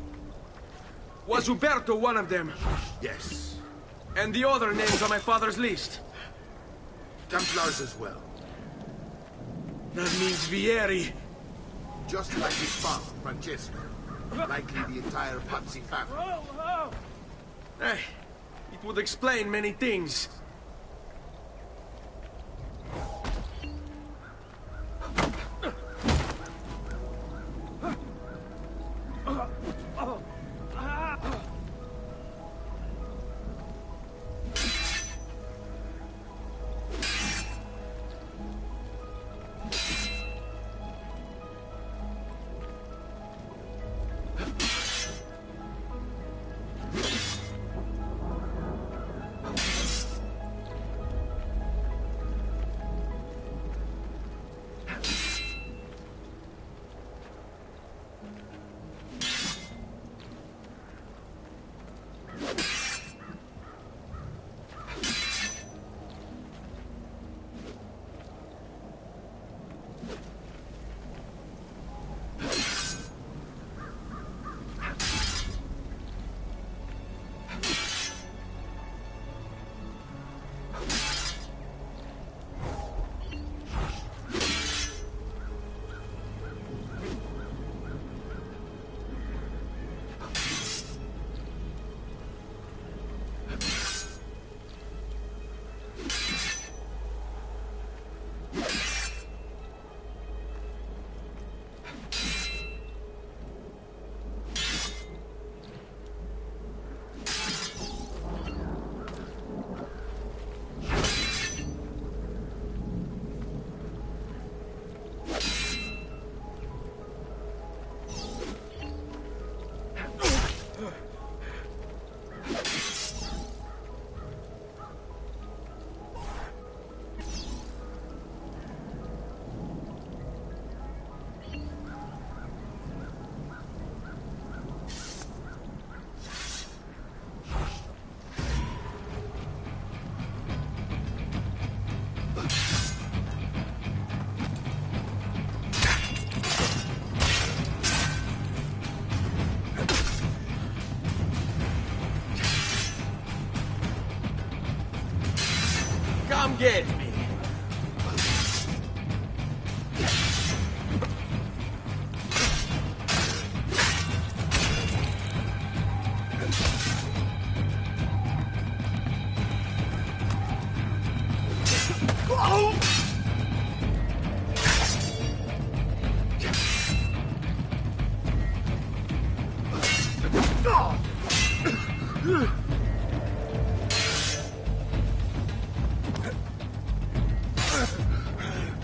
Was Uberto one of them? Yes. And the other names on my father's list? Templars as well. That means Vieri. Just like his father, Francesco. Likely the entire Pazzi family. Hey, it would explain many things.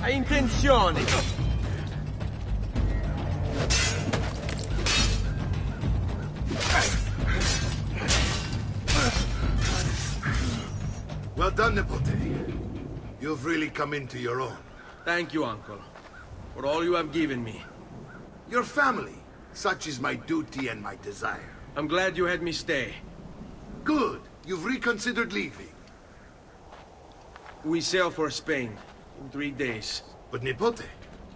Hai intenzioni! Well done, Nipote. You've really come into your own. Thank you, Uncle, for all you have given me. Your family. Such is my duty and my desire. I'm glad you had me stay. Good. You've reconsidered leaving. We sail for Spain in 3 days. But Nipote,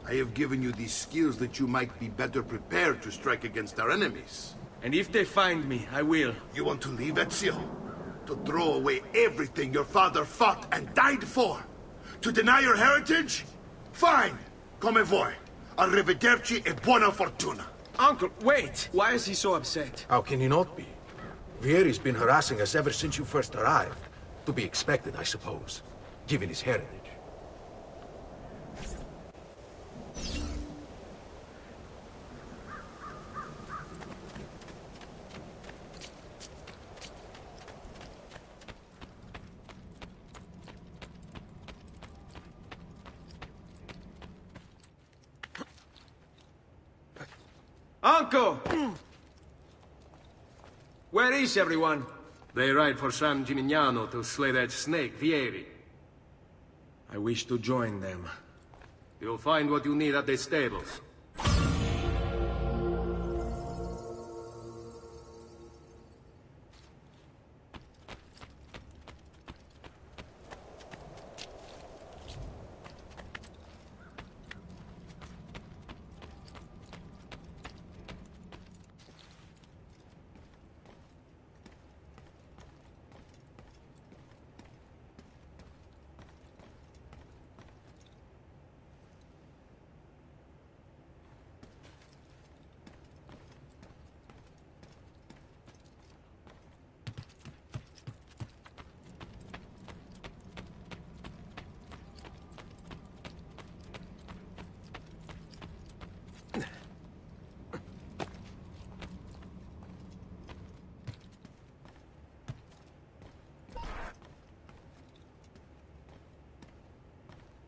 I have given you these skills that you might be better prepared to strike against our enemies. And if they find me, I will. You want to leave Ezio? To throw away everything your father fought and died for? To deny your heritage? Fine. Come vuoi. Arrivederci e buona fortuna. Uncle, wait! Why is he so upset? How can he not be? Vieri's been harassing us ever since you first arrived. To be expected, I suppose, given his heritage. Uncle! Where is everyone? They ride for San Gimignano to slay that snake, Vieri. I wish to join them. You'll find what you need at the stables.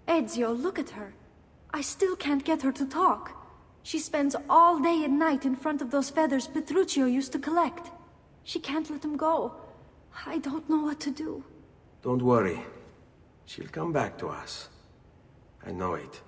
Ezio, look at her. I still can't get her to talk. She spends all day and night in front of those feathers Petruchio used to collect. She can't let them go. I don't know what to do. Don't worry. She'll come back to us. I know it.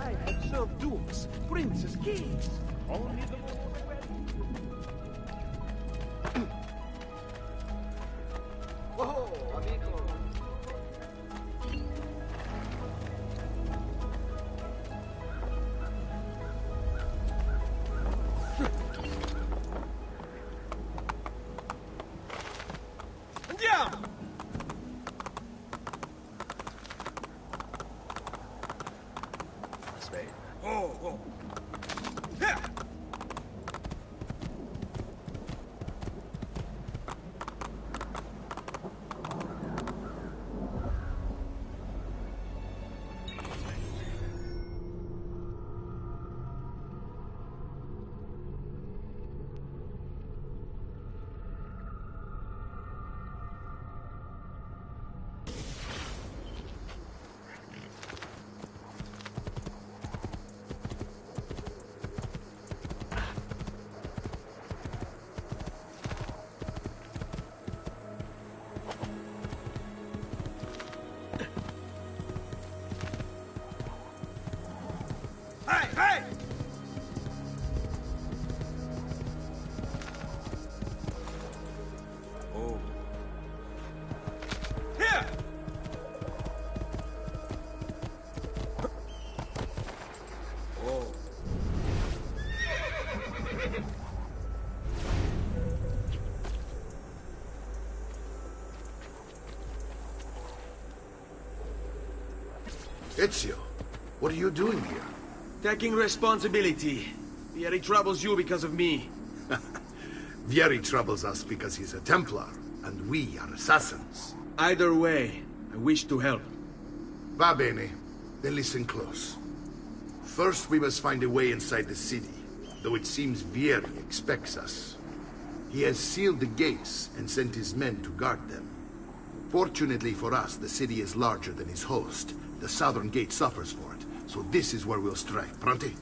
I have served dukes, princes, kings. Only the most Whoa, amigo. Andiamo! Oh, oh. Yeah. Ezio, what are you doing here? Taking responsibility. Vieri troubles you because of me. Vieri troubles us because he's a Templar, and we are assassins. Either way, I wish to help. Va bene. Then listen close. First, we must find a way inside the city, though it seems Vieri expects us. He has sealed the gates and sent his men to guard them. Fortunately for us, the city is larger than his host. The southern gate suffers for it, so this is where we'll strike. Pronti?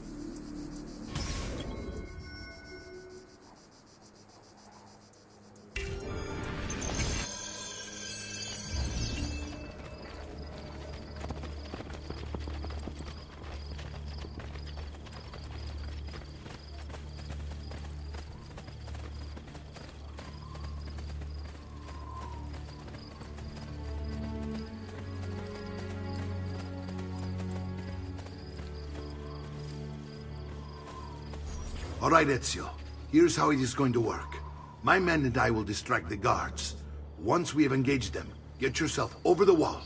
All right, Ezio. Here's how it is going to work. My men and I will distract the guards. Once we have engaged them, get yourself over the wall.